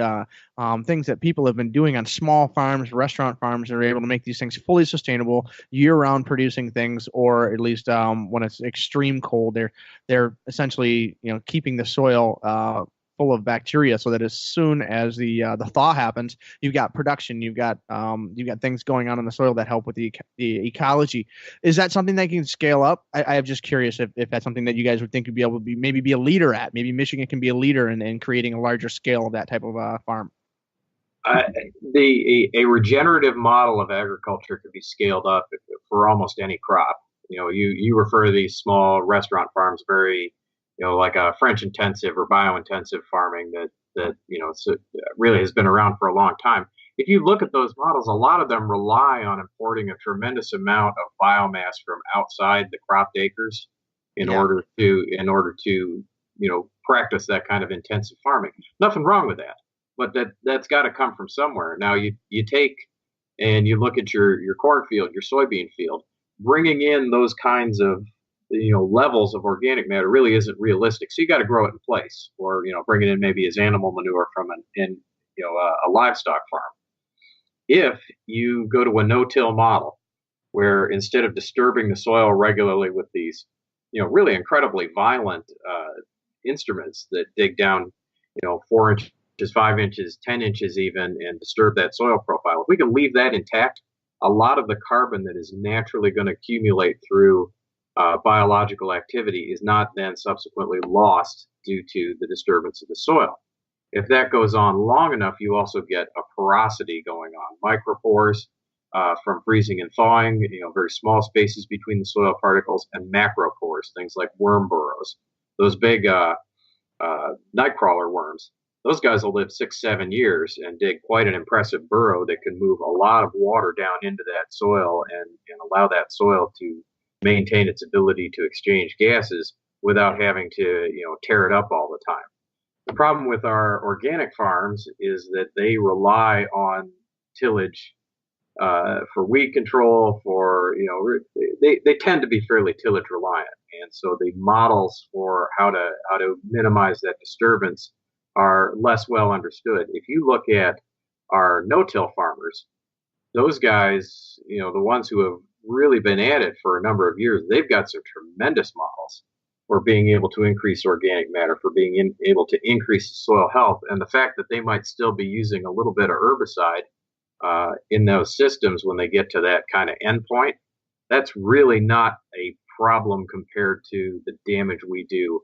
things that people have been doing on small farms, restaurant farms, that are able to make these things fully sustainable, year-round producing things, or at least when it's extreme cold, they're essentially keeping the soil full of bacteria, so that as soon as the thaw happens, you've got production, you've got things going on in the soil that help with the ecology. Is that something that can scale up? I'm just curious if that's something that you guys would think would be able to be a leader at. Maybe Michigan can be a leader in creating a larger scale of that type of farm. A regenerative model of agriculture could be scaled up for almost any crop. You refer to these small restaurant farms, very like a French intensive or bio-intensive farming that really has been around for a long time. If you look at those models, a lot of them rely on importing a tremendous amount of biomass from outside the cropped acres in order to practice that kind of intensive farming. Nothing wrong with that, but that's got to come from somewhere. Now you take and you look at your cornfield, your soybean field, bringing in those kinds of levels of organic matter really isn't realistic. So you got to grow it in place, or bring it in maybe as animal manure from a livestock farm. If you go to a no-till model, where instead of disturbing the soil regularly with these really incredibly violent instruments that dig down 4 inches, 5 inches, 10 inches even, and disturb that soil profile, if we can leave that intact, a lot of the carbon that is naturally going to accumulate through biological activity is not then subsequently lost due to the disturbance of the soil. If that goes on long enough, you also get a porosity going on, micropores from freezing and thawing, very small spaces between the soil particles, and macropores, things like worm burrows. Those big nightcrawler worms, those guys will live 6-7 years and dig quite an impressive burrow that can move a lot of water down into that soil and allow that soil to maintain its ability to exchange gases without having to tear it up all the time. The problem with our organic farms is that they rely on tillage for weed control, they tend to be fairly tillage reliant, and so the models for how to minimize that disturbance are less well understood. If you look at our no-till farmers, those guys, the ones who have really been at it for a number of years, they've got some tremendous models for being able to increase organic matter, for being able to increase soil health, and the fact that they might still be using a little bit of herbicide in those systems when they get to that kind of endpoint, that's really not a problem compared to the damage we do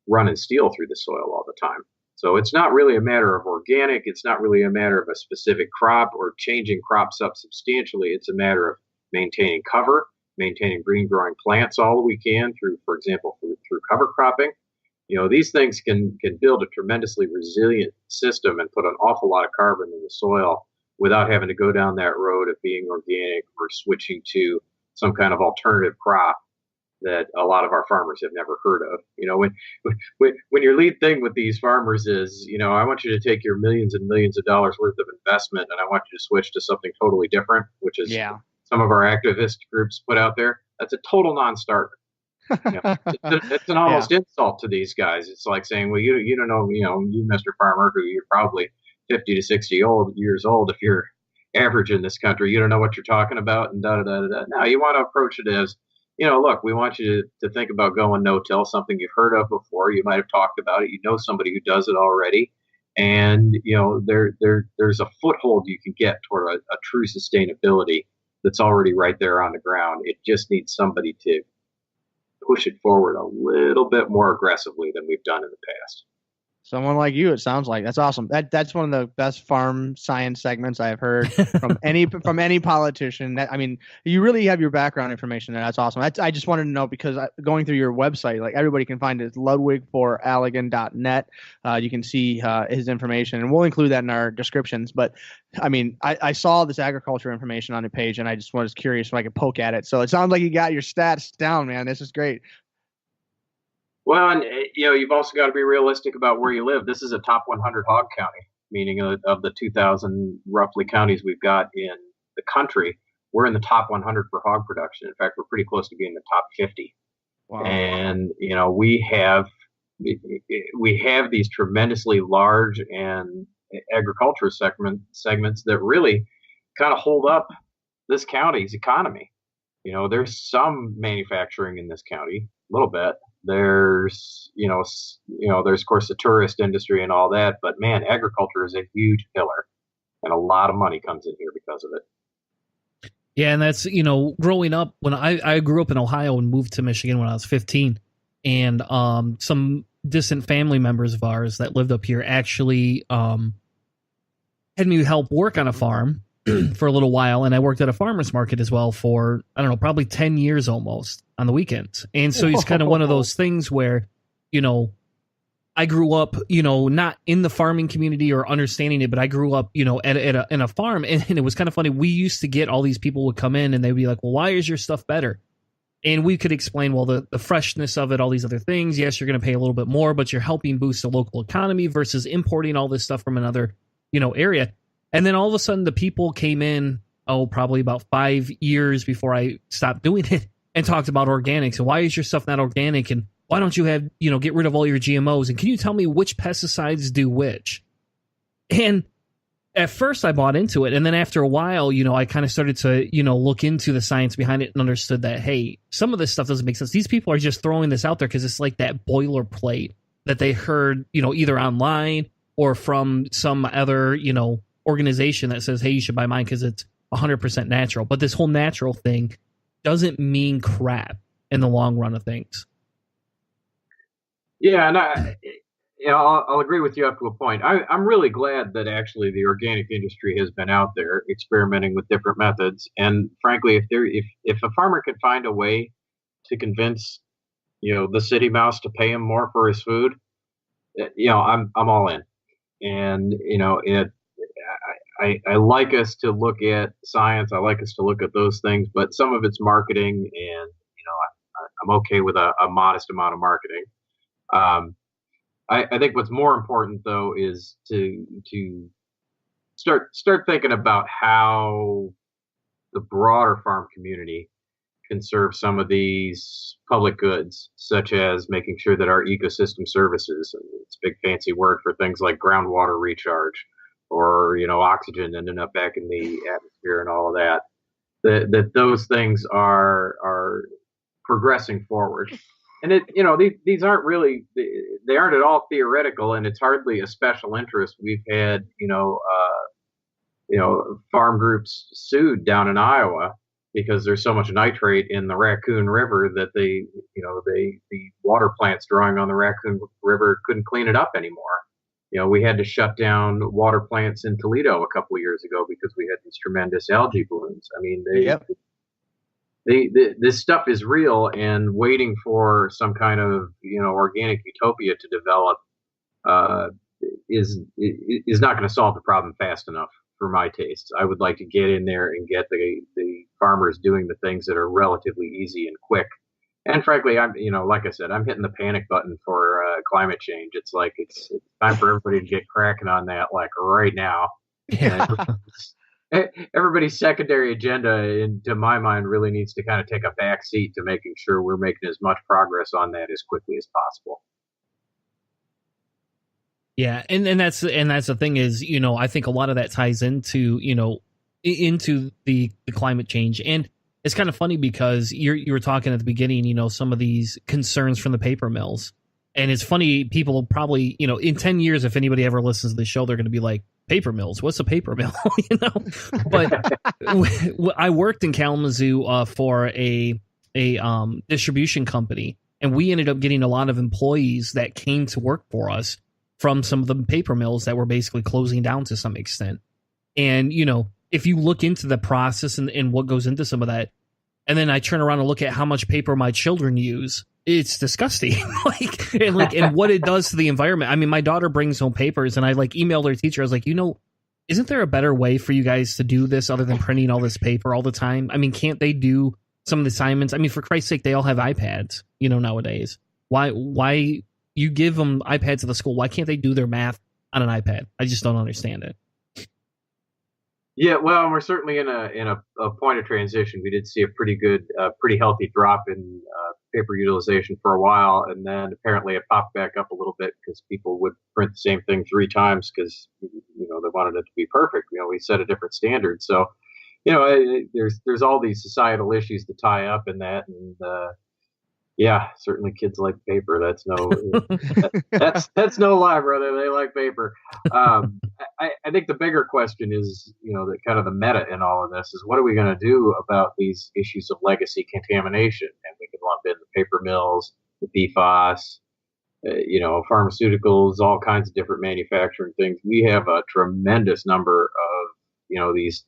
run and steal through the soil all the time. So it's not really a matter of organic. It's not really a matter of a specific crop or changing crops up substantially. It's a matter of maintaining cover, maintaining green growing plants all we can through, for example, through cover cropping. These things can build a tremendously resilient system and put an awful lot of carbon in the soil without having to go down that road of being organic or switching to some kind of alternative crop that a lot of our farmers have never heard of. When your lead thing with these farmers is, I want you to take your millions and millions of dollars worth of investment and I want you to switch to something totally different, which is some of our activist groups put out there. That's a total non-starter. It's an almost insult to these guys. It's like saying, well, you don't know, you, Mr. Farmer, who you're probably 50 to 60 years old. If you're average in this country, you don't know what you're talking about, and da da da da. Now you want to approach it as, look, we want you to think about going no-till, something you've heard of before. You might have talked about it. You know somebody who does it already, and there's a foothold you can get toward a true sustainability that's already right there on the ground. It just needs somebody to push it forward a little bit more aggressively than we've done in the past. Someone like you, it sounds like. That's awesome. That's one of the best farm science segments I've heard from any politician. You really have your background information there. That's awesome. I just wanted to know, because going through your website, like, everybody can find it, ludwig4allegan.net. You can see his information, and we'll include that in our descriptions. But I saw this agriculture information on the page, and I just was curious if I could poke at it. So it sounds like you got your stats down, man. This is great. Well, and you've also got to be realistic about where you live. This is a top 100 hog county, meaning of the 2,000 roughly counties we've got in the country, we're in the top 100 for hog production. In fact, we're pretty close to being in the top 50. Wow. And we have these tremendously large and agriculture segments that really kind of hold up this county's economy. There's some manufacturing in this county, a little bit. There's, there's of course the tourist industry and all that, but man, agriculture is a huge pillar, and a lot of money comes in here because of it. Yeah, and that's, growing up, when I grew up in Ohio and moved to Michigan when I was 15, and some distant family members of ours that lived up here actually had me help work on a farm for a little while, and I worked at a farmer's market as well for, I don't know, probably 10 years almost on the weekends. And so it's kind of one of those things where, I grew up, not in the farming community or understanding it, but I grew up, in a farm, and it was kind of funny. We used to get all these people would come in and they'd be like, well, why is your stuff better? And we could explain, well, the freshness of it, all these other things. Yes, you're going to pay a little bit more, but you're helping boost the local economy versus importing all this stuff from another, area. And then all of a sudden the people came in, probably about 5 years before I stopped doing it, and talked about organics. And why is your stuff not organic? And why don't you have, get rid of all your GMOs? And can you tell me which pesticides do which? And at first I bought into it. And then after a while, I kind of started to, look into the science behind it and understood that, hey, some of this stuff doesn't make sense. These people are just throwing this out there because it's like that boilerplate that they heard, either online or from some other, organization that says, hey, you should buy mine because it's 100% natural. But this whole natural thing doesn't mean crap in the long run of things. Yeah, and I'll agree with you up to a point. I'm really glad that actually the organic industry has been out there experimenting with different methods. And frankly, if a farmer can find a way to convince the city mouse to pay him more for his food, I'm all in. And I like us to look at science. I like us to look at those things, but some of it's marketing, and I'm okay with a modest amount of marketing. I think what's more important though is to start thinking about how the broader farm community can serve some of these public goods, such as making sure that our ecosystem services, and it's a big fancy word for things like groundwater recharge, or oxygen ending up back in the atmosphere and all of that, that those things are progressing forward. And these aren't really, they aren't at all theoretical, and it's hardly a special interest. We've had farm groups sued down in Iowa because there's so much nitrate in the Raccoon River that the water plants drawing on the Raccoon River couldn't clean it up anymore. We had to shut down water plants in Toledo a couple of years ago because we had these tremendous algae blooms. I mean, this stuff is real, and waiting for some kind of organic utopia to develop is not going to solve the problem fast enough for my tastes. I would like to get in there and get the farmers doing the things that are relatively easy and quick. And frankly, I'm like I said, I'm hitting the panic button for climate change. It's like it's time for everybody to get cracking on that, like right now. Yeah. Everybody's secondary agenda, to my mind, really needs to kind of take a back seat to making sure we're making as much progress on that as quickly as possible. Yeah, and that's the thing is, I think a lot of that ties into into the climate change. And it's kind of funny because you were talking at the beginning, some of these concerns from the paper mills. And it's funny, people probably, in 10 years, if anybody ever listens to the show, they're going to be like, paper mills, what's a paper mill? But I worked in Kalamazoo for a distribution company, and we ended up getting a lot of employees that came to work for us from some of the paper mills that were basically closing down to some extent. And, if you look into the process and what goes into some of that, and then I turn around and look at how much paper my children use, it's disgusting. and what it does to the environment. I mean, my daughter brings home papers, and I emailed her teacher. I was like, isn't there a better way for you guys to do this other than printing all this paper all the time? I mean, can't they do some of the assignments? I mean, for Christ's sake, they all have iPads, nowadays. Why you give them iPads at the school? Why can't they do their math on an iPad? I just don't understand it. Yeah, well, we're certainly in a point of transition. We did see a pretty healthy drop in paper utilization for a while, and then apparently it popped back up a little bit because people would print the same thing 3 times because they wanted it to be perfect. We set a different standard, so there's all these societal issues to tie up in that, and yeah, certainly kids like paper. That's no that's no lie, brother. They like paper. I think the bigger question is, the kind of the meta in all of this is, what are we going to do about these issues of legacy contamination? And we can lump in the paper mills, the PFAS, pharmaceuticals, all kinds of different manufacturing things. We have a tremendous number of these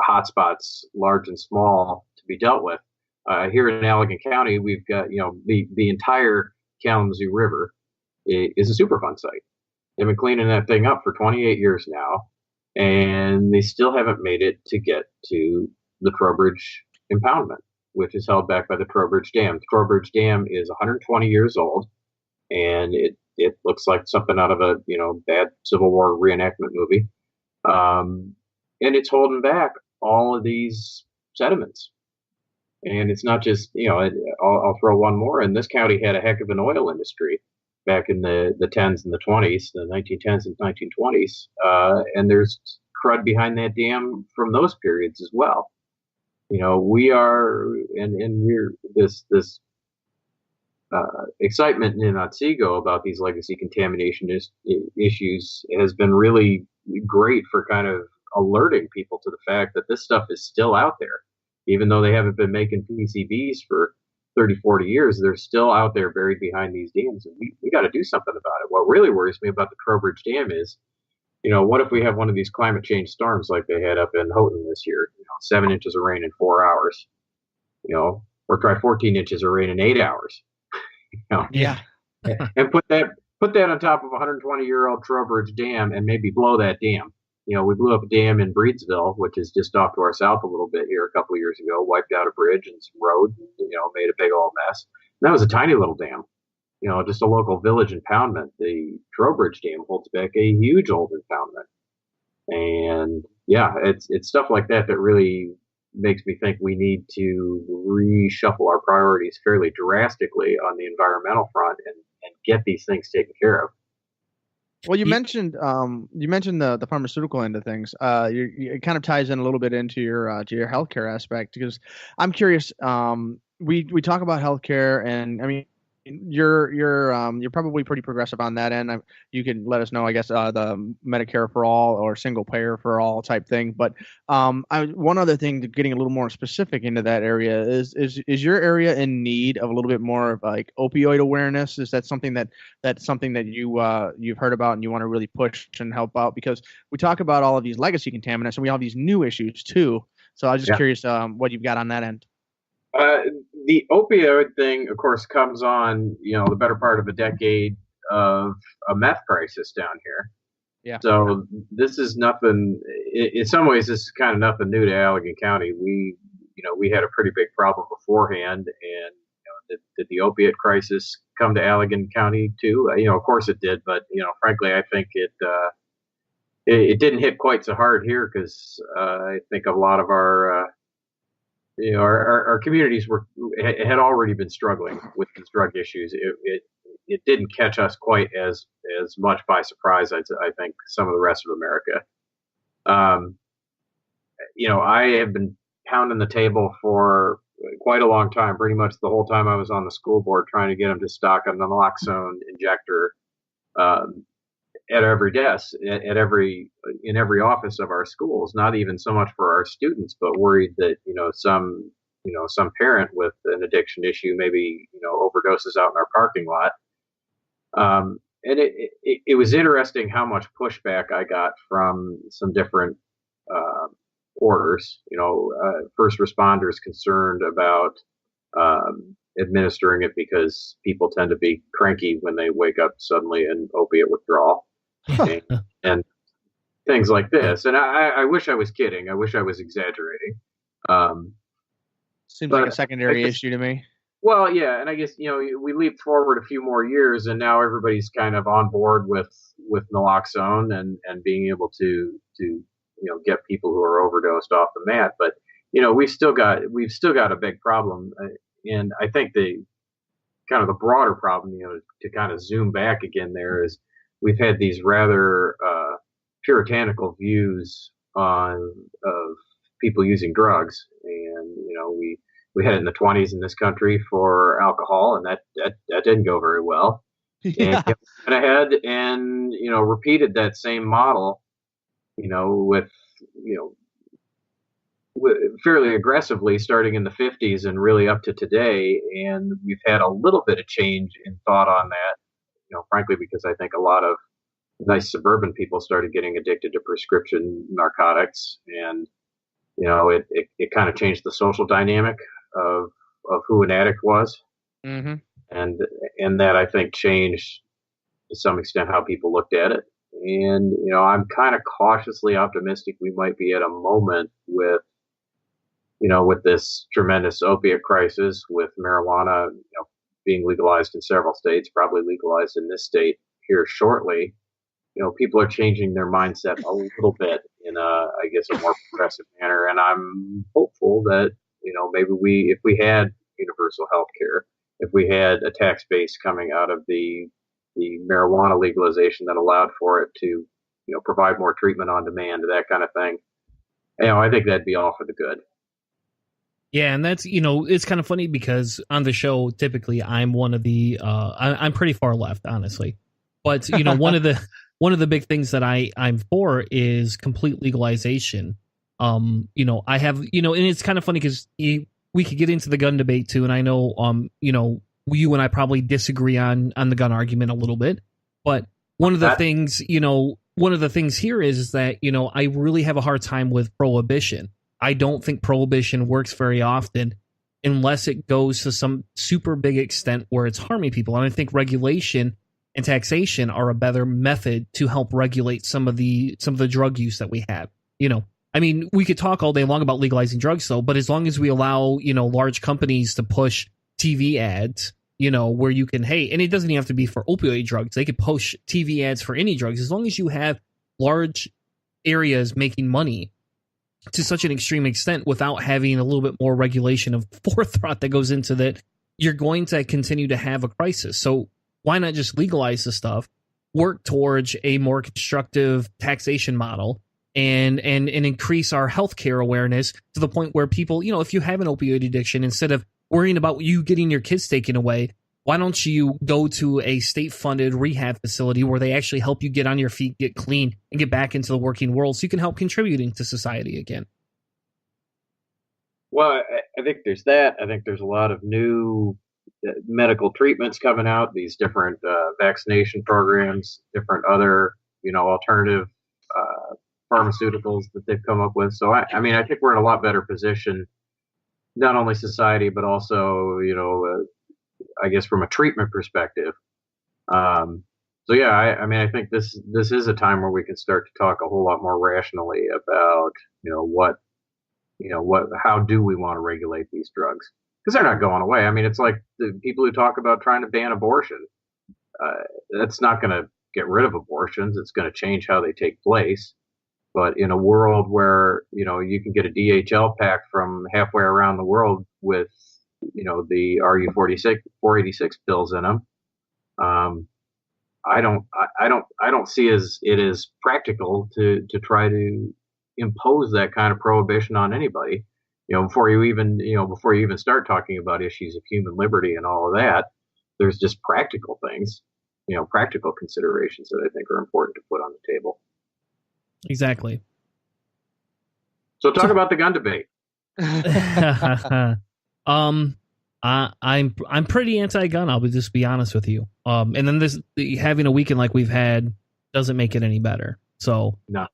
hotspots, large and small, to be dealt with. Here in Allegan County, we've got, the entire Kalamazoo River is a Superfund site. They've been cleaning that thing up for 28 years now, and they still haven't made it to get to the Trowbridge impoundment, which is held back by the Trowbridge Dam. The Trowbridge Dam is 120 years old, and it looks like something out of a, bad Civil War reenactment movie. And it's holding back all of these sediments. And it's not just, I'll throw one more. And this county had a heck of an oil industry back in the 10s and the 20s, the 1910s and 1920s. And there's crud behind that dam from those periods as well. We are, and we're this excitement in Otsego about these legacy contamination issues has been really great for kind of alerting people to the fact that this stuff is still out there. Even though they haven't been making PCBs for 30, 40 years, they're still out there buried behind these dams. And we got to do something about it. What really worries me about the Trowbridge Dam is, what if we have one of these climate change storms like they had up in Houghton this year, 7 inches of rain in 4 hours, or try 14 inches of rain in 8 hours, Yeah. And put that on top of a 120-year-old Trowbridge Dam and maybe blow that dam. We blew up a dam in Breedsville, which is just off to our south a little bit here a couple of years ago, wiped out a bridge and some road, made a big old mess. And that was a tiny little dam, just a local village impoundment. The Trowbridge Dam holds back a huge old impoundment. And yeah, it's stuff like that that really makes me think we need to reshuffle our priorities fairly drastically on the environmental front and get these things taken care of. Well, you mentioned the pharmaceutical end of things. It kind of ties in a little bit into your healthcare aspect, because I'm curious. We talk about healthcare, and I mean, You're probably pretty progressive on that end. You can let us know, I guess, the Medicare for all or single payer for all type thing. But one other thing, getting a little more specific into that area is your area in need of a little bit more of like opioid awareness? Is that something that's something that you've heard about and you want to really push and help out? Because we talk about all of these legacy contaminants and we have these new issues too. So I was just curious what you've got on that end. The opioid thing, of course, comes on, the better part of a decade of a meth crisis down here. Yeah. So this is nothing. In some ways, this is kind of nothing new to Allegan County. We had a pretty big problem beforehand, and did the opiate crisis come to Allegan County too? Of course it did, but frankly, I think it didn't hit quite so hard here because I think a lot of our communities had already been struggling with these drug issues. It didn't catch us quite as much by surprise as I think some of the rest of America. I have been pounding the table for quite a long time, pretty much the whole time I was on the school board, trying to get them to stock a naloxone injector at every desk, in every office of our schools. Not even so much for our students, but worried that some parent with an addiction issue maybe overdoses out in our parking lot. And it was interesting how much pushback I got from some different orders. First responders concerned about administering it because people tend to be cranky when they wake up suddenly in opiate withdrawal. and things like this. And I wish I was kidding. I wish I was exaggerating. Seems like a secondary issue to me. Well, yeah, and I guess we leap forward a few more years, and now everybody's kind of on board with naloxone and being able to get people who are overdosed off the mat. But we've still got a big problem, and I think the broader problem, to kind of zoom back again, there is we've had these rather puritanical views of people using drugs, and we had it in the 1920s in this country for alcohol, and that didn't go very well. Yeah. And went ahead and repeated that same model, with fairly aggressively starting in the 50s and really up to today. And we've had a little bit of change in thought on that, frankly, because I think a lot of nice suburban people started getting addicted to prescription narcotics, and it kind of changed the social dynamic of who an addict was. Mm-hmm. And that I think changed to some extent how people looked at it. And I'm kind of cautiously optimistic we might be at a moment with this tremendous opiate crisis, with marijuana being legalized in several states, probably legalized in this state here shortly. People are changing their mindset a little bit in a more progressive manner. And I'm hopeful that, maybe if we had universal health care, if we had a tax base coming out of the marijuana legalization that allowed for it to, provide more treatment on demand, that kind of thing, I think that'd be all for the good. Yeah, and that's, it's kind of funny because on the show, typically I'm one of the, I'm pretty far left, honestly. But, one of the big things that I'm for is complete legalization. I have, and it's kind of funny because we could get into the gun debate too. And I know, you and I probably disagree on the gun argument a little bit. But one of the things here is that, I really have a hard time with prohibition. I don't think prohibition works very often unless it goes to some super big extent where it's harming people. And I think regulation and taxation are a better method to help regulate some of the drug use that we have. We could talk all day long about legalizing drugs, though, but as long as we allow, large companies to push TV ads, where you can, and it doesn't even have to be for opioid drugs. They could push TV ads for any drugs, as long as you have large areas making money to such an extreme extent without having a little bit more regulation of forethought that goes into that, you're going to continue to have a crisis. So why not just legalize the stuff, work towards a more constructive taxation model, and increase our healthcare awareness to the point where people, if you have an opioid addiction, instead of worrying about you getting your kids taken away, why don't you go to a state-funded rehab facility where they actually help you get on your feet, get clean, and get back into the working world so you can help contributing to society again? Well, I think there's that. I think there's a lot of new medical treatments coming out, these different vaccination programs, different other, alternative pharmaceuticals that they've come up with. So, I mean, I think we're in a lot better position, not only society, but also, I guess from a treatment perspective. So yeah, I mean, I think this is a time where we can start to talk a whole lot more rationally about, how do we want to regulate these drugs? Because they're not going away. I mean, it's like the people who talk about trying to ban abortion. That's not going to get rid of abortions. It's going to change how they take place. But in a world where, you can get a DHL pack from halfway around the world with, the RU486 pills in them, I don't see it as practical to try to impose that kind of prohibition on anybody. Before you even start talking about issues of human liberty and all of that, there's just practical things, practical considerations that I think are important to put on the table. Exactly. So talk about the gun debate. I'm pretty anti-gun. I'll just be honest with you. And then having a weekend like we've had doesn't make it any better. So no.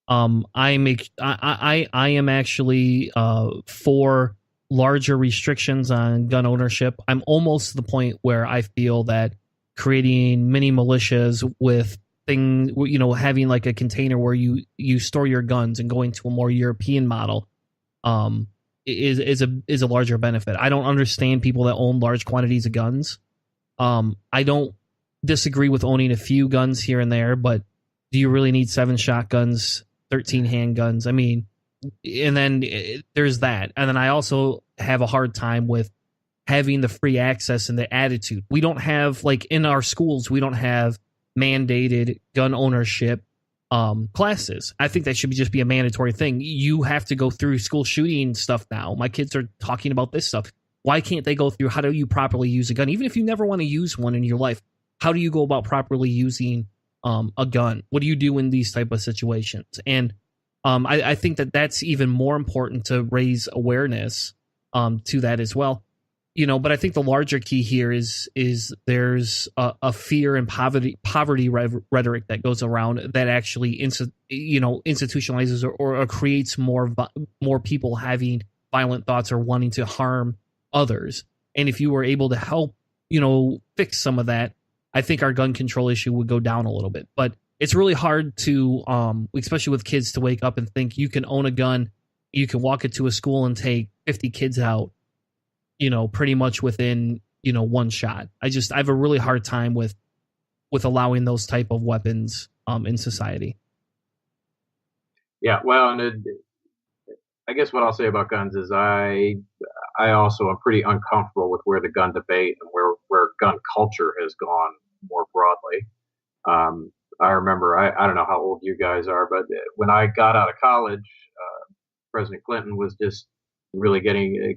I am actually for larger restrictions on gun ownership. I'm almost to the point where I feel that creating mini militias with having like a container where you store your guns and going to a more European model is a larger benefit. I don't understand people that own large quantities of guns. I don't disagree with owning a few guns here and there, but do you really need 7 shotguns, 13 handguns? I mean, and then there's that. And then I also have a hard time with having the free access and the attitude. We don't have, like in our schools, we don't have mandated gun ownership classes. I think that should just be a mandatory thing. You have to go through school shooting stuff now. My kids are talking about this stuff. Why can't they go through how do you properly use a gun? Even if you never want to use one in your life, how do you go about properly using a gun? What do you do in these type of situations? And I think that's even more important to raise awareness to that as well. But I think the larger key here is there's a fear and poverty rhetoric that goes around that actually institutionalizes or creates more people having violent thoughts or wanting to harm others. And if you were able to help, fix some of that, I think our gun control issue would go down a little bit. But it's really hard to, especially with kids, to wake up and think you can own a gun, you can walk into a school and take 50 kids out, pretty much within, one shot. I have a really hard time with allowing those type of weapons in society. Yeah, well, and I guess what I'll say about guns is I also am pretty uncomfortable with where the gun debate and where gun culture has gone more broadly. I remember, I don't know how old you guys are, but when I got out of college, President Clinton was just really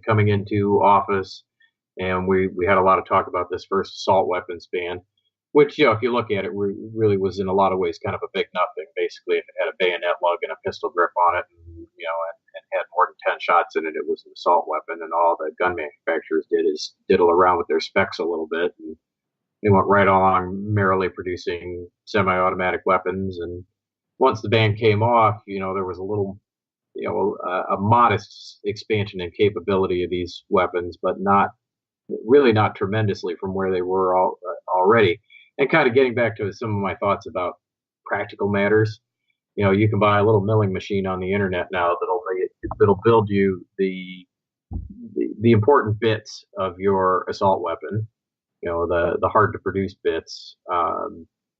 coming into office, and we had a lot of talk about this first assault weapons ban, which, if you look at it, really was in a lot of ways kind of a big nothing. Basically, if it had a bayonet lug and a pistol grip on it, and had more than 10 shots in it, it was an assault weapon. And all the gun manufacturers did is diddle around with their specs a little bit, and they went right along merrily producing semi-automatic weapons. And once the ban came off, there was a little, a modest expansion in capability of these weapons, but not tremendously from where they were already. And kind of getting back to some of my thoughts about practical matters, you can buy a little milling machine on the internet now that'll build you the important bits of your assault weapon, the hard to produce bits,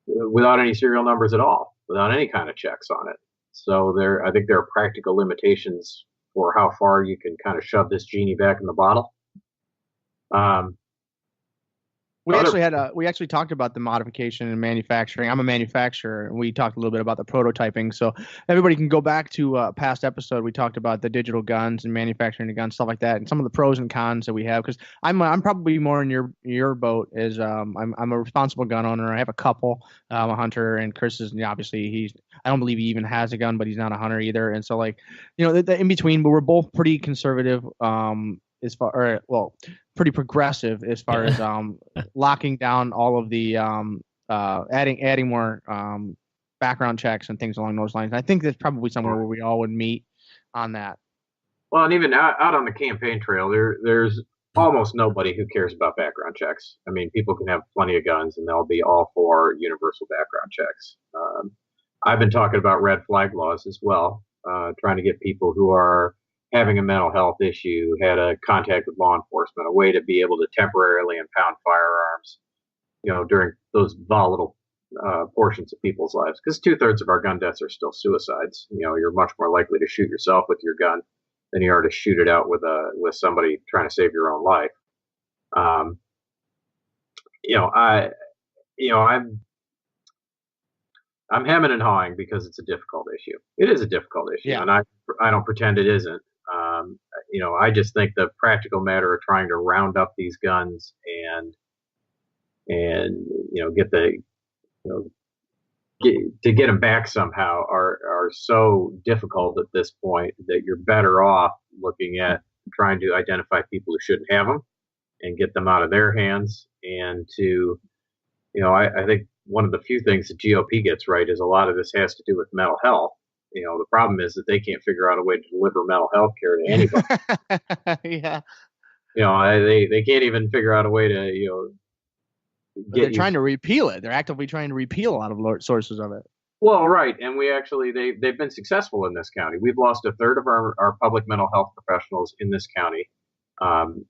without any serial numbers at all, without any kind of checks on it. So I think there are practical limitations for how far you can kind of shove this genie back in the bottle. We actually talked about the modification and manufacturing. I'm a manufacturer, and we talked a little bit about the prototyping. So everybody can go back to a past episode. We talked about the digital guns and manufacturing the guns, stuff like that, and some of the pros and cons that we have. Because I'm probably more in your boat. Is I'm a responsible gun owner. I have a couple. I'm a hunter, and Chris is obviously I don't believe he even has a gun, but he's not a hunter either. And so the in between, but we're both pretty conservative. Pretty progressive as far as locking down all of the adding more background checks and things along those lines. And I think that's probably somewhere where we all would meet on that. Well, and even out on the campaign trail, there's almost nobody who cares about background checks. I mean, people can have plenty of guns, and they'll be all for universal background checks. I've been talking about red flag laws as well, trying to get people who are having a mental health issue, had a contact with law enforcement, a way to be able to temporarily impound firearms, during those volatile portions of people's lives. Because 2/3 of our gun deaths are still suicides. You're much more likely to shoot yourself with your gun than you are to shoot it out with somebody trying to save your own life. I'm hemming and hawing because it's a difficult issue. It is a difficult issue, and I don't pretend it isn't. I just think the practical matter of trying to round up these guns and get them back somehow are so difficult at this point that you're better off looking at trying to identify people who shouldn't have them and get them out of their hands. And I think one of the few things the GOP gets right is a lot of this has to do with mental health. The problem is that they can't figure out a way to deliver mental health care to anybody. Yeah. They can't even figure out a way to, they're trying to repeal it. They're actively trying to repeal a lot of sources of it. Well, right. And they've been successful in this county. We've lost 1/3 of our public mental health professionals in this county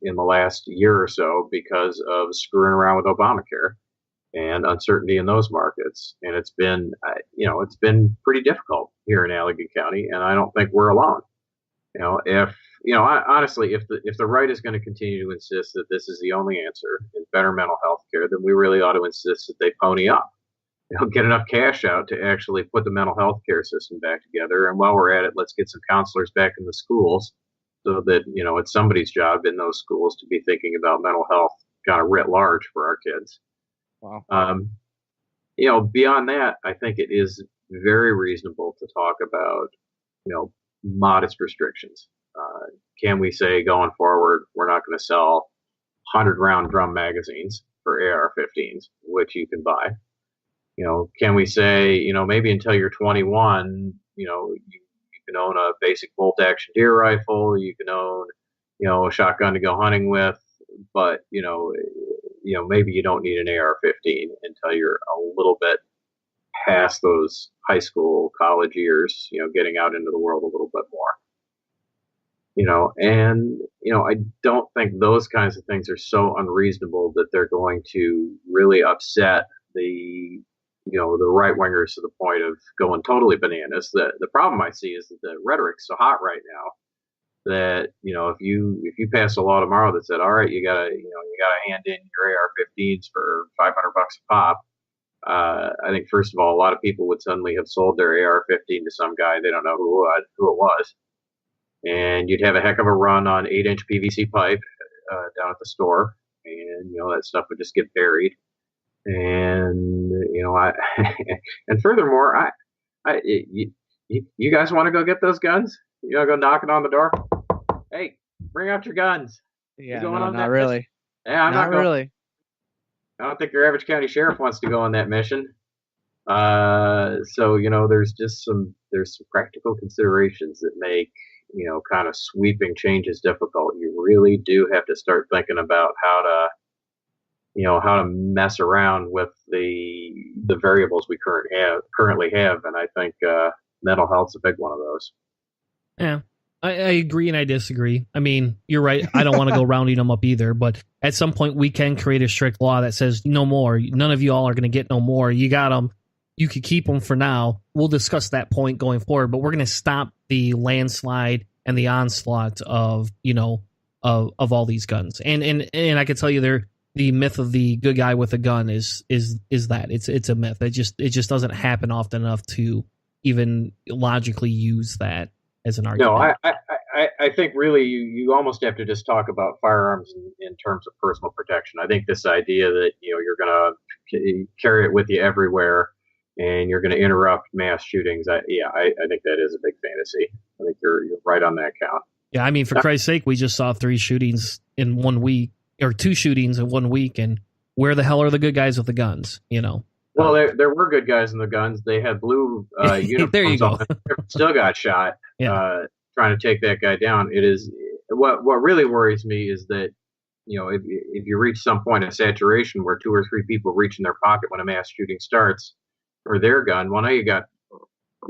in the last year or so because of screwing around with Obamacare and uncertainty in those markets. And it's been pretty difficult here in Allegan County, and I don't think we're alone. Honestly, if the right is going to continue to insist that this is the only answer in better mental health care, then we really ought to insist that they pony up, get enough cash out to actually put the mental health care system back together. And while we're at it, let's get some counselors back in the schools so that, it's somebody's job in those schools to be thinking about mental health kind of writ large for our kids. Wow. Beyond that, I think it is very reasonable to talk about, modest restrictions. Can we say going forward, we're not going to sell 100-round drum magazines for AR-15s, which you can buy? Can we say, maybe until you're 21, you can own a basic bolt action deer rifle, you can own, a shotgun to go hunting with, but, maybe you don't need an AR-15 until you're a little bit past those high school, college years, getting out into the world a little bit more. I don't think those kinds of things are so unreasonable that they're going to really upset the right wingers to the point of going totally bananas. The problem I see is that the rhetoric's so hot right now that, if you pass a law tomorrow that said, all right, you gotta hand in your AR-15s for $500 a pop. I think first of all, a lot of people would suddenly have sold their AR-15 to some guy they don't know who it was. And you'd have a heck of a run on 8-inch PVC pipe down at the store, and that stuff would just get buried. And and furthermore, you guys want to go get those guns? You want to go knocking on the door? Hey, bring out your guns. Yeah, not really. Yeah, I'm not really. I don't think your average county sheriff wants to go on that mission. So there's some practical considerations that make kind of sweeping changes difficult. You really do have to start thinking about how to mess around with the variables we currently have, and I think mental health's a big one of those. Yeah, I agree and I disagree. I mean, you're right. I don't want to go rounding them up either, but at some point we can create a strict law that says no more. None of you all are going to get no more. You got them. You could keep them for now. We'll discuss that point going forward, but we're going to stop the landslide and the onslaught of all these guns. And I can tell you the myth of the good guy with a gun is that it's a myth. It just doesn't happen often enough to even logically use that as an argument. No, I think really you almost have to just talk about firearms in terms of personal protection. I think this idea that you're going to carry it with you everywhere and you're going to interrupt mass shootings. I think that is a big fantasy. I think you're right on that count. Yeah, I mean, for Christ's sake, we just saw 3 shootings in 1 week, or 2 shootings in 1 week, and where the hell are the good guys with the guns? Well, there were good guys in the guns. They had blue uniforms. There you go. Still got shot. Yeah. Trying to take that guy down. It is what really worries me is that if you reach some point of saturation where 2 or 3 people reach in their pocket when a mass shooting starts for their gun, well, now you got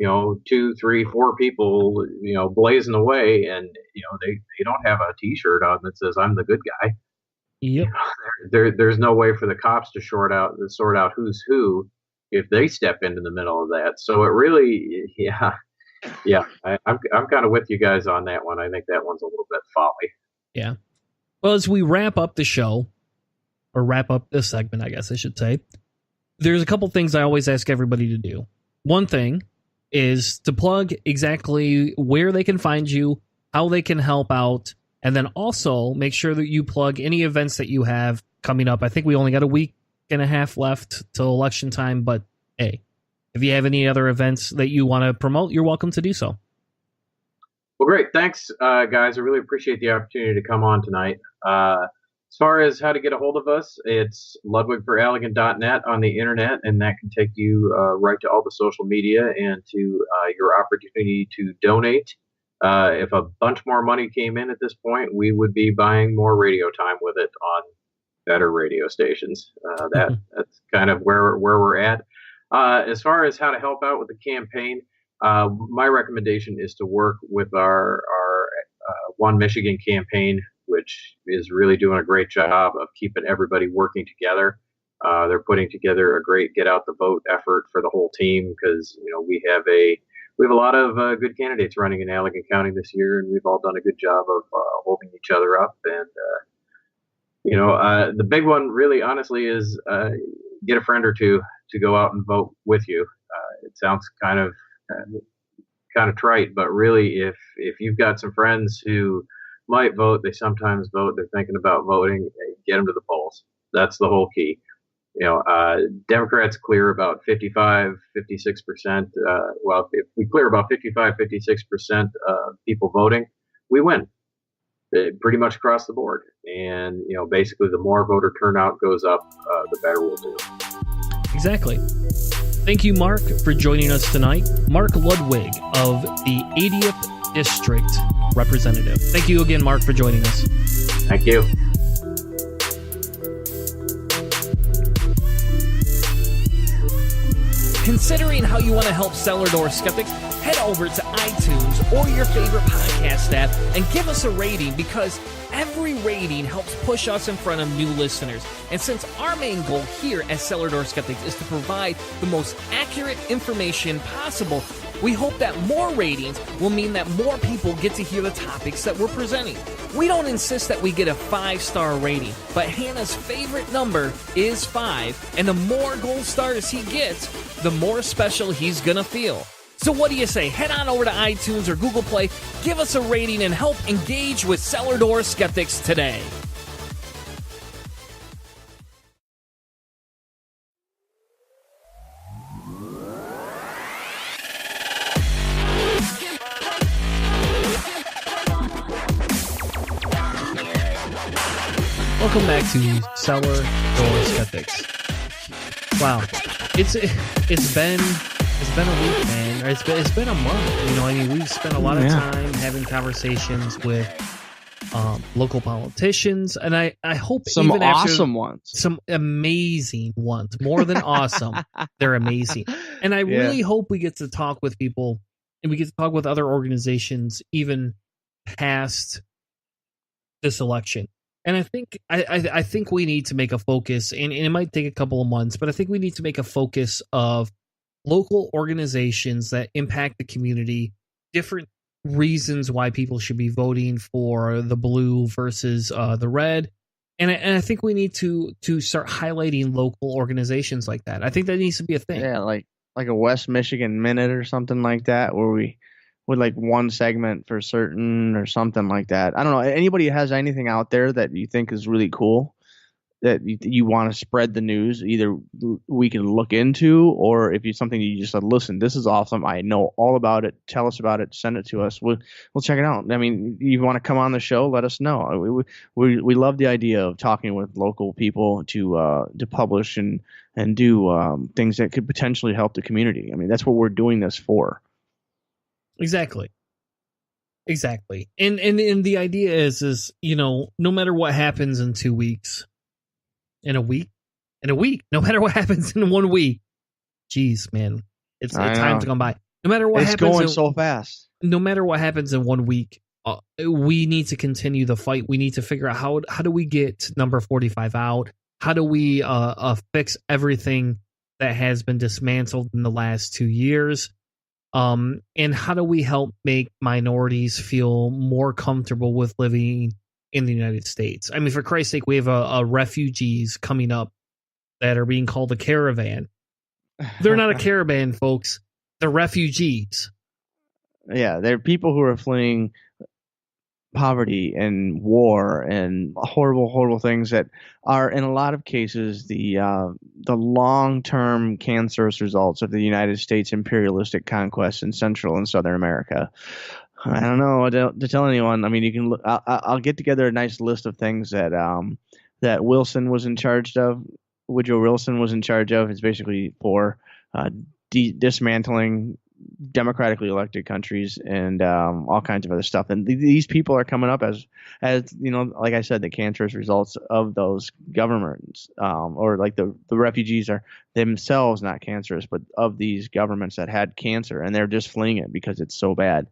2, 3, 4 people blazing away, and they don't have a T-shirt on that says "I'm the good guy." Yep. There's no way for the cops to sort out who's who if they step into the middle of that. So it really, I'm kind of with you guys on that one. I think that one's a little bit folly. Yeah. Well, as we wrap up the show, or wrap up this segment, I guess I should say, there's a couple things I always ask everybody to do. One thing is to plug exactly where they can find you, how they can help out, and then also make sure that you plug any events that you have coming up. I think we only got a week and a half left till election time, but hey, if you have any other events that you want to promote, you're welcome to do so. Well, great. Thanks, guys. I really appreciate the opportunity to come on tonight. As far as how to get a hold of us, it's ludwigforallegan.net on the internet, and that can take you right to all the social media and to your opportunity to donate. If a bunch more money came in at this point, we would be buying more radio time with it on better radio stations. That's kind of where we're at. As far as how to help out with the campaign, my recommendation is to work with our One Michigan campaign, which is really doing a great job of keeping everybody working together. They're putting together a great get out the vote effort for the whole team because we have a lot of good candidates running in Allegan County this year, and we've all done a good job of holding each other up. And the big one, really, honestly, is get a friend or two to go out and vote with you. It sounds kind of trite, but really, if you've got some friends who might vote, they sometimes vote, they're thinking about voting, get them to the polls. That's the whole key. Democrats clear about 55, 56%. Well, if we clear about 55, 56% people voting, we win. Pretty much across the board. And, basically the more voter turnout goes up, the better we'll do. Exactly. Thank you, Mark, for joining us tonight. Mark Ludwig of the 80th District Representative. Thank you again, Mark, for joining us. Thank you. Considering how you want to help Cellar Door Skeptics, head over to iTunes or your favorite podcast app and give us a rating, because every rating helps push us in front of new listeners. And since our main goal here at Cellar Door Skeptics is to provide the most accurate information possible, we hope that more ratings will mean that more people get to hear the topics that we're presenting. We don't insist that we get a 5-star rating, but Hannah's favorite number is 5, and the more gold stars he gets, the more special he's gonna feel. So what do you say? Head on over to iTunes or Google Play, give us a rating, and help engage with Cellar Door Skeptics today. Welcome back to Cellar Door Skeptics. Wow, it's been a week, man. Or it's been a month. We've spent a lot of time having conversations with local politicians, and I hope some even awesome ones, some amazing ones, more than awesome. They're amazing, and I really hope we get to talk with people, and we get to talk with other organizations even past this election. And I think we need to make a focus, and it might take a couple of months, but I think we need to make a focus of local organizations that impact the community, different reasons why people should be voting for the blue versus the red, And I think we need to start highlighting local organizations like that. I think that needs to be a thing. Yeah, like a West Michigan Minute or something like that, where we would like one segment for certain or something like that. I don't know. Anybody has anything out there that you think is really cool that you want to spread the news? Either we can look into, or if it's something you just said, listen, this is awesome. I know all about it. Tell us about it. Send it to us. We'll check it out. I mean, you want to come on the show? Let us know. We love the idea of talking with local people to publish and do things that could potentially help the community. I mean, that's what we're doing this for. Exactly. And the idea is, you know, no matter what happens in 2 weeks, in a week, no matter what happens in 1 week, geez, man, it's time's gone by. No matter what happens, it's going so fast. No matter what happens in 1 week, we need to continue the fight. We need to figure out how do we get number 45 out? How do we fix everything that has been dismantled in the last 2 years? And how do we help make minorities feel more comfortable with living in the United States? I mean, for Christ's sake, we have a refugees coming up that are being called a caravan. They're not a caravan, folks. They're refugees. Yeah, they're people who are fleeing poverty and war and horrible, horrible things that are, in a lot of cases, the long-term cancerous results of the United States imperialistic conquest in Central and Southern America. I don't know to tell anyone. I mean, you can look. I'll get together a nice list of things that Wilson was in charge of. Woodrow Wilson was in charge of. It's basically for dismantling democratically elected countries and all kinds of other stuff. And these people are coming up as you know, like I said, the cancerous results of those governments, or like the refugees are themselves not cancerous, but of these governments that had cancer, and they're just fleeing it because it's so bad.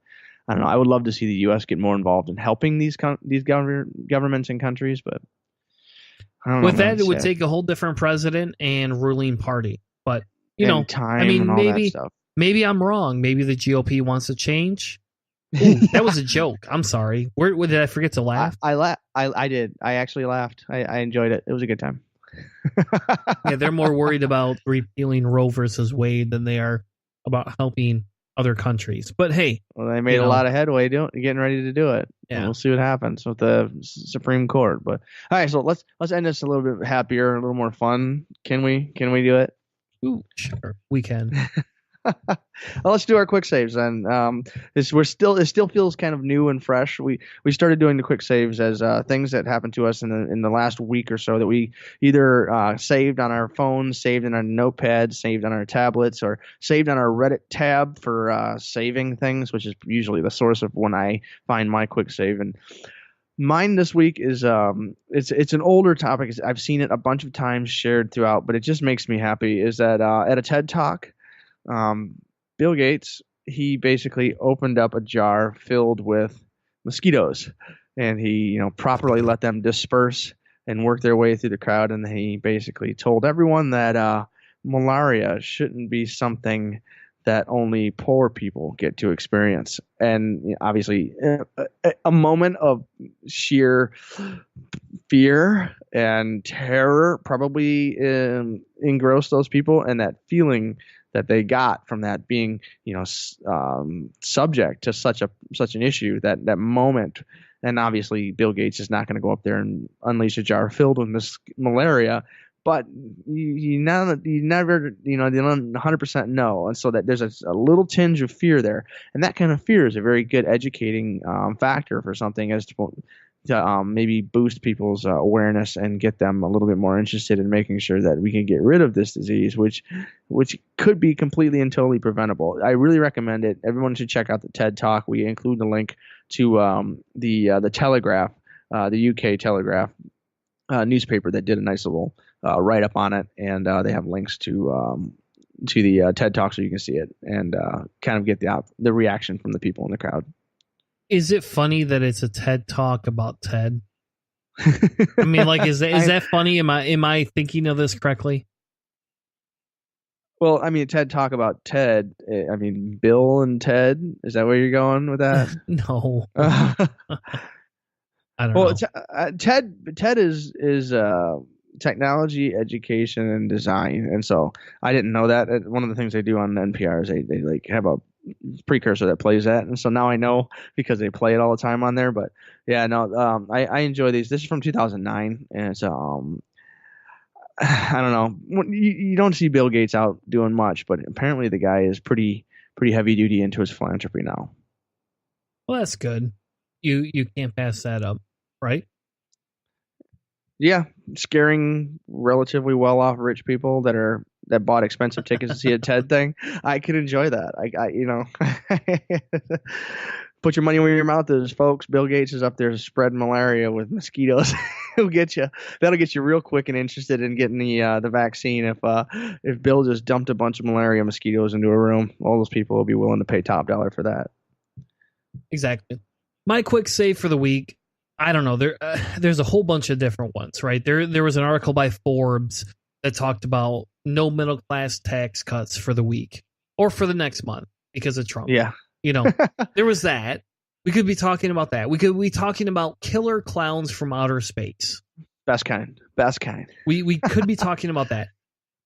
I don't know. I would love to see the U.S. get more involved in helping these governments and countries, but I don't know. With that, it would take a whole different president and ruling party. But you know, time I mean, and all maybe that stuff. Maybe I'm wrong. Maybe the GOP wants to change. Ooh, that was a joke. I'm sorry. Where did I forget to laugh? I did. I actually laughed. I enjoyed it. It was a good time. Yeah, they're more worried about repealing Roe versus Wade than they are about helping other countries. But hey, well, they made a lot of headway getting ready to do it. Yeah, and we'll see what happens with the Supreme Court. But all right, so let's end this a little bit happier, a little more fun. Can we do it? Ooh, sure, we can. Well, let's do our quick saves, and it still feels kind of new and fresh. We started doing the quick saves as things that happened to us in the last week or so that we either saved on our phones, saved in our notepads, saved on our tablets, or saved on our Reddit tab for saving things, which is usually the source of when I find my quick save. And mine this week is it's an older topic. I've seen it a bunch of times shared throughout, but it just makes me happy. Is that at a TED Talk, Bill Gates, he basically opened up a jar filled with mosquitoes, and he properly let them disperse and work their way through the crowd. And he basically told everyone that malaria shouldn't be something that only poor people get to experience. And obviously a moment of sheer fear and terror probably engrossed those people, and that feeling that they got from that being, subject to such an issue, that moment. And obviously Bill Gates is not going to go up there and unleash a jar filled with malaria, but you never, you don't 100% know. And so that there's a little tinge of fear there. And that kind of fear is a very good educating factor for something as to maybe boost people's awareness and get them a little bit more interested in making sure that we can get rid of this disease, which could be completely and totally preventable. I really recommend it. Everyone should check out the TED Talk. We include the link to the Telegraph, the UK Telegraph newspaper that did a nice little write-up on it, and they have links to the TED Talk so you can see it and kind of get the reaction from the people in the crowd. Is it funny that it's a TED Talk about TED? I mean, like, is that funny? Am I thinking of this correctly? Well, I mean, TED Talk about Ted. I mean, Bill and Ted. Is that where you're going with that? No. I don't know. Ted is technology, education, and design, and so I didn't know that. One of the things they do on NPR is they like have a precursor that plays that, and so now I know because they play it all the time on there. But yeah, no, I enjoy these. This is from 2009, and it's I don't know. You don't see Bill Gates out doing much, but apparently the guy is pretty heavy duty into his philanthropy now. Well, that's good. You can't pass that up, right? Yeah, scaring relatively well off rich people that bought expensive tickets to see a TED thing. I could enjoy that. Put your money where your mouth is, folks. Bill Gates is up there spreading malaria with mosquitoes. He'll get you. That'll get you real quick and interested in getting the vaccine. If Bill just dumped a bunch of malaria mosquitoes into a room, all those people will be willing to pay top dollar for that. Exactly. My quick save for the week. I don't know. There's a whole bunch of different ones, right? There was an article by Forbes that talked about no middle class tax cuts for the week or for the next month because of Trump. Yeah. There was that. We could be talking about that. We could be talking about killer clowns from outer space. Best kind. We could be talking about that.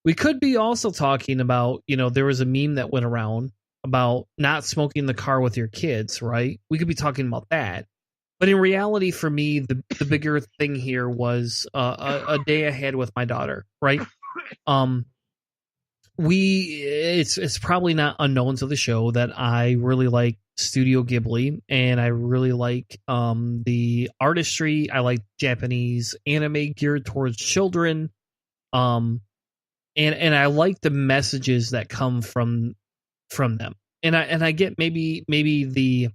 We could be also talking about, there was a meme that went around about not smoking in the car with your kids, right? We could be talking about that. But in reality, for me, the bigger thing here was a day ahead with my daughter, right? It's probably not unknown to the show that I really like Studio Ghibli, and I really like the artistry. I like Japanese anime geared towards children, and I like the messages that come from them. And I get maybe the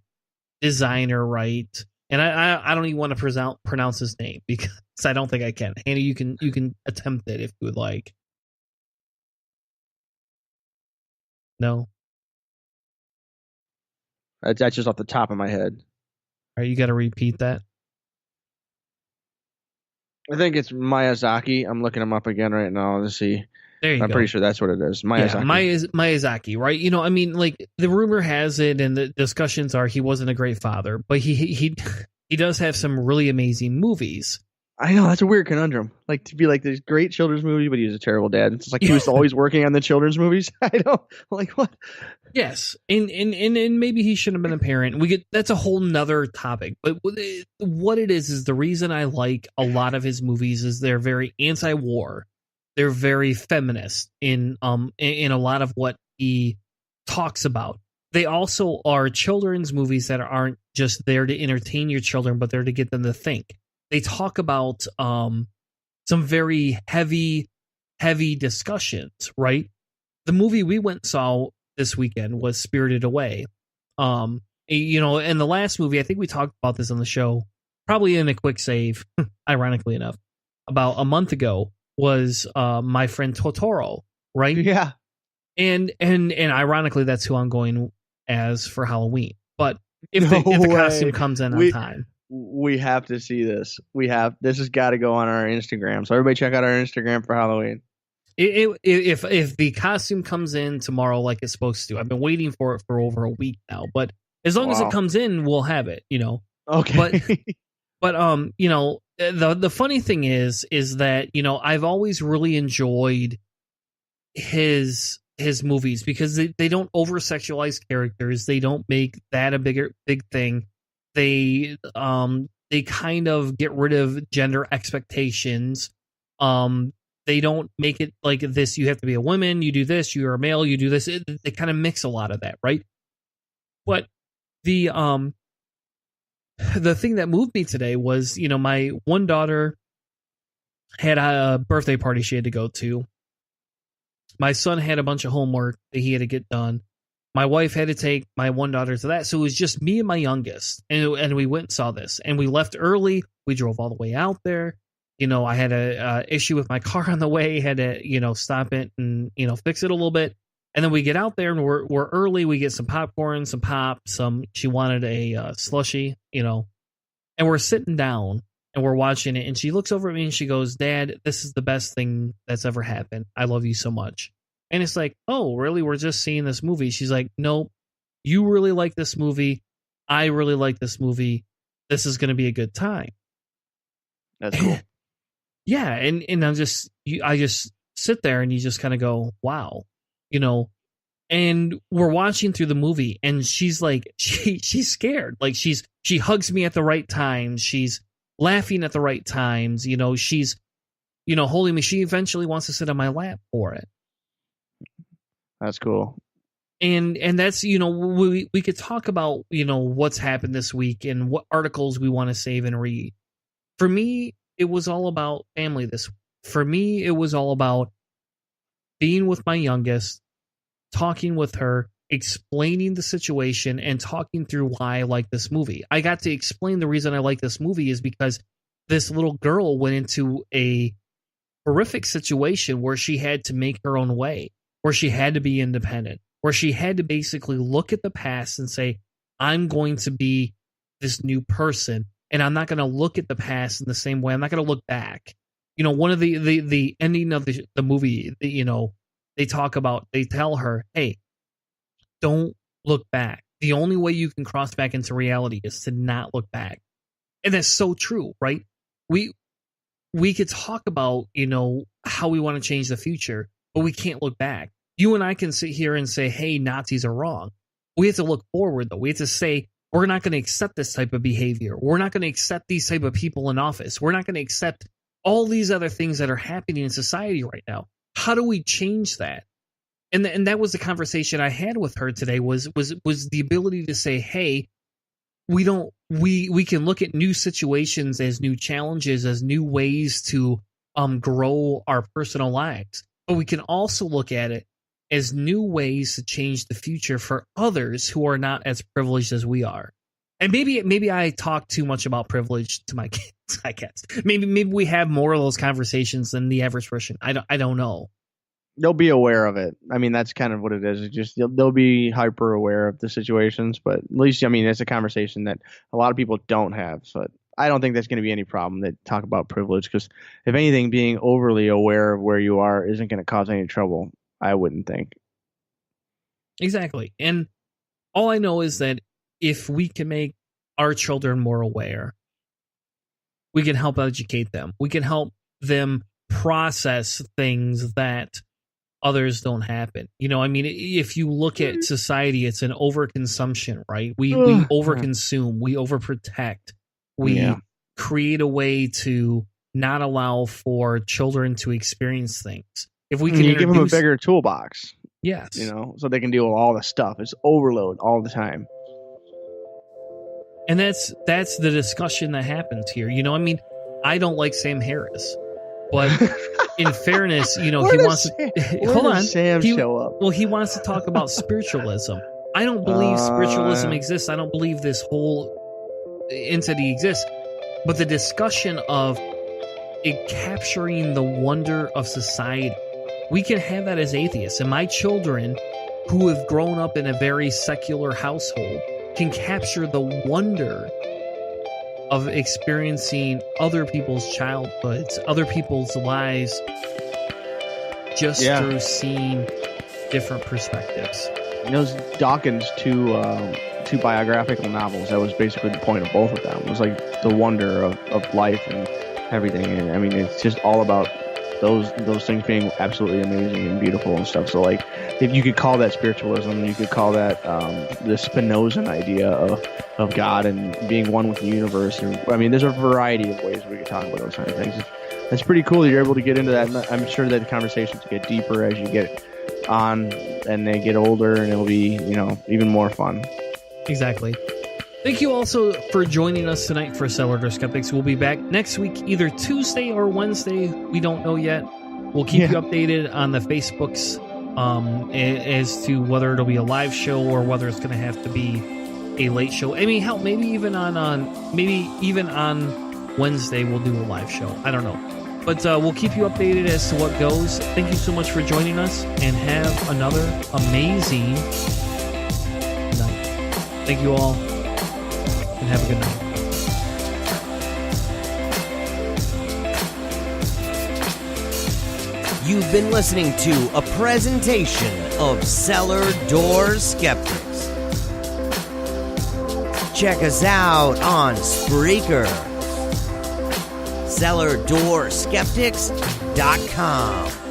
designer, right? And I don't even want to pronounce his name because I don't think I can. Hannah, you can attempt it if you would like. No. That's just off the top of my head. All right, you got to repeat that. I think it's Miyazaki. I'm looking him up again right now to see. There you go. I'm pretty sure that's what it is. Miyazaki. Yeah, Miyazaki, right? Like the rumor has it, and the discussions are he wasn't a great father, but he does have some really amazing movies. I know, that's a weird conundrum. Like to be like this great children's movie, but he was a terrible dad. It's like he was always working on the children's movies. I don't like what. Yes, and maybe he shouldn't have been a parent. That's a whole nother topic. But what it is the reason I like a lot of his movies is they're very anti-war. They're very feminist in a lot of what he talks about. They also are children's movies that aren't just there to entertain your children, but they're to get them to think. They talk about some very heavy discussions, right? The movie we went and saw this weekend was Spirited Away. And the last movie, I think we talked about this on the show, probably in a quick save, ironically enough, about a month ago, was My Friend Totoro, right? Yeah. And ironically, that's who I'm going as for Halloween. But if the costume comes in on time. We have to see this. This has got to go on our Instagram. So everybody check out our Instagram for Halloween. If the costume comes in tomorrow like it's supposed to, I've been waiting for it for over a week now. But as long as it comes in, we'll have it. Okay. But the funny thing is that I've always really enjoyed his movies because they don't over sexualize characters. They don't make that a big thing. They kind of get rid of gender expectations. They don't make it like this. You have to be a woman. You do this. You're a male. You do this. They kind of mix a lot of that, right? But the thing that moved me today was, my one daughter had a birthday party she had to go to. My son had a bunch of homework that he had to get done. My wife had to take my one daughter to that. So it was just me and my youngest. And we went and saw this. And we left early. We drove all the way out there. I had a issue with my car on the way. Had to, stop it and, fix it a little bit. And then we get out there and we're early. We get some popcorn, some pop, she wanted a slushie, and we're sitting down and we're watching it. And she looks over at me and she goes, "Dad, this is the best thing that's ever happened. I love you so much." And it's like, "Oh, really? We're just seeing this movie." She's like, "Nope, you really like this movie. I really like this movie. This is going to be a good time." That's cool. Yeah, and I just sit there and you just kind of go, wow, and we're watching through the movie and she's like, she's scared. Like she hugs me at the right times. She's laughing at the right times. She's, holding me. She eventually wants to sit on my lap for it. That's cool. And that's, we could talk about, what's happened this week and what articles we want to save and read. For me, it was all about family this week. For me, it was all about being with my youngest, talking with her, explaining the situation, and talking through why I like this movie. I got to explain the reason I like this movie is because this little girl went into a horrific situation where she had to make her own way, where she had to be independent, where she had to basically look at the past and say, I'm going to be this new person, and I'm not going to look at the past in the same way. I'm not going to look back. One of the ending of the movie, they tell her, hey, don't look back. The only way you can cross back into reality is to not look back. And that's so true, right? We could talk about, how we want to change the future, but we can't look back. You and I can sit here and say, hey, Nazis are wrong. We have to look forward, though. We have to say, we're not going to accept this type of behavior. We're not going to accept these type of people in office. We're not going to accept all these other things that are happening in society right now. How do we change that? And that was the conversation I had with her today was the ability to say, hey, we can look at new situations as new challenges, as new ways to grow our personal lives. But we can also look at it as new ways to change the future for others who are not as privileged as we are. And maybe I talk too much about privilege to my kids, I guess. Maybe we have more of those conversations than the average person. I don't know. They'll be aware of it. I mean, that's kind of what it is. It's just they'll be hyper aware of the situations, but at least, I mean, it's a conversation that a lot of people don't have. So I don't think that's going to be any problem to talk about privilege, because if anything, being overly aware of where you are isn't going to cause any trouble, I wouldn't think. Exactly. And all I know is that if we can make our children more aware, we can help educate them. We can help them process things that others don't happen. I mean, if you look at society, it's an overconsumption, right? We overconsume, we overprotect, we create a way to not allow for children to experience things. If we can give them a bigger toolbox, yes, so they can deal with all the stuff. It's overload all the time. And that's the discussion that happens here. I mean, I don't like Sam Harris, but in fairness, he wants to hold on. Sam show up? Well, he wants to talk about spiritualism. I don't believe spiritualism exists. I don't believe this whole entity exists. But the discussion of it capturing the wonder of society, we can have that as atheists. And my children, who have grown up in a very secular household, can capture the wonder of experiencing other people's childhoods, other people's lives, just through seeing different perspectives. Those Dawkins two biographical novels, that was basically the point of both of them. It was like the wonder of life and everything. And I mean, it's just all about those things being absolutely amazing and beautiful and stuff. So like, if you could call that spiritualism, you could call that the Spinozan idea of God and being one with the universe. I mean, there's a variety of ways we could talk about those kind of things. It's pretty cool that you're able to get into that. And I'm sure that the conversations get deeper as you get on and they get older, and it'll be, even more fun. Exactly. Thank you also for joining us tonight for Cellar Door Skeptics. We'll be back next week, either Tuesday or Wednesday. We don't know yet. We'll keep you updated on the Facebooks as to whether it'll be a live show or whether it's going to have to be a late show. I mean, hell, maybe even on Wednesday we'll do a live show. I don't know. But we'll keep you updated as to what goes. Thank you so much for joining us, and have another amazing night. Thank you all, and have a good night. You've been listening to a presentation of Cellar Door Skeptics. Check us out on Spreaker, cellardoorskeptics.com.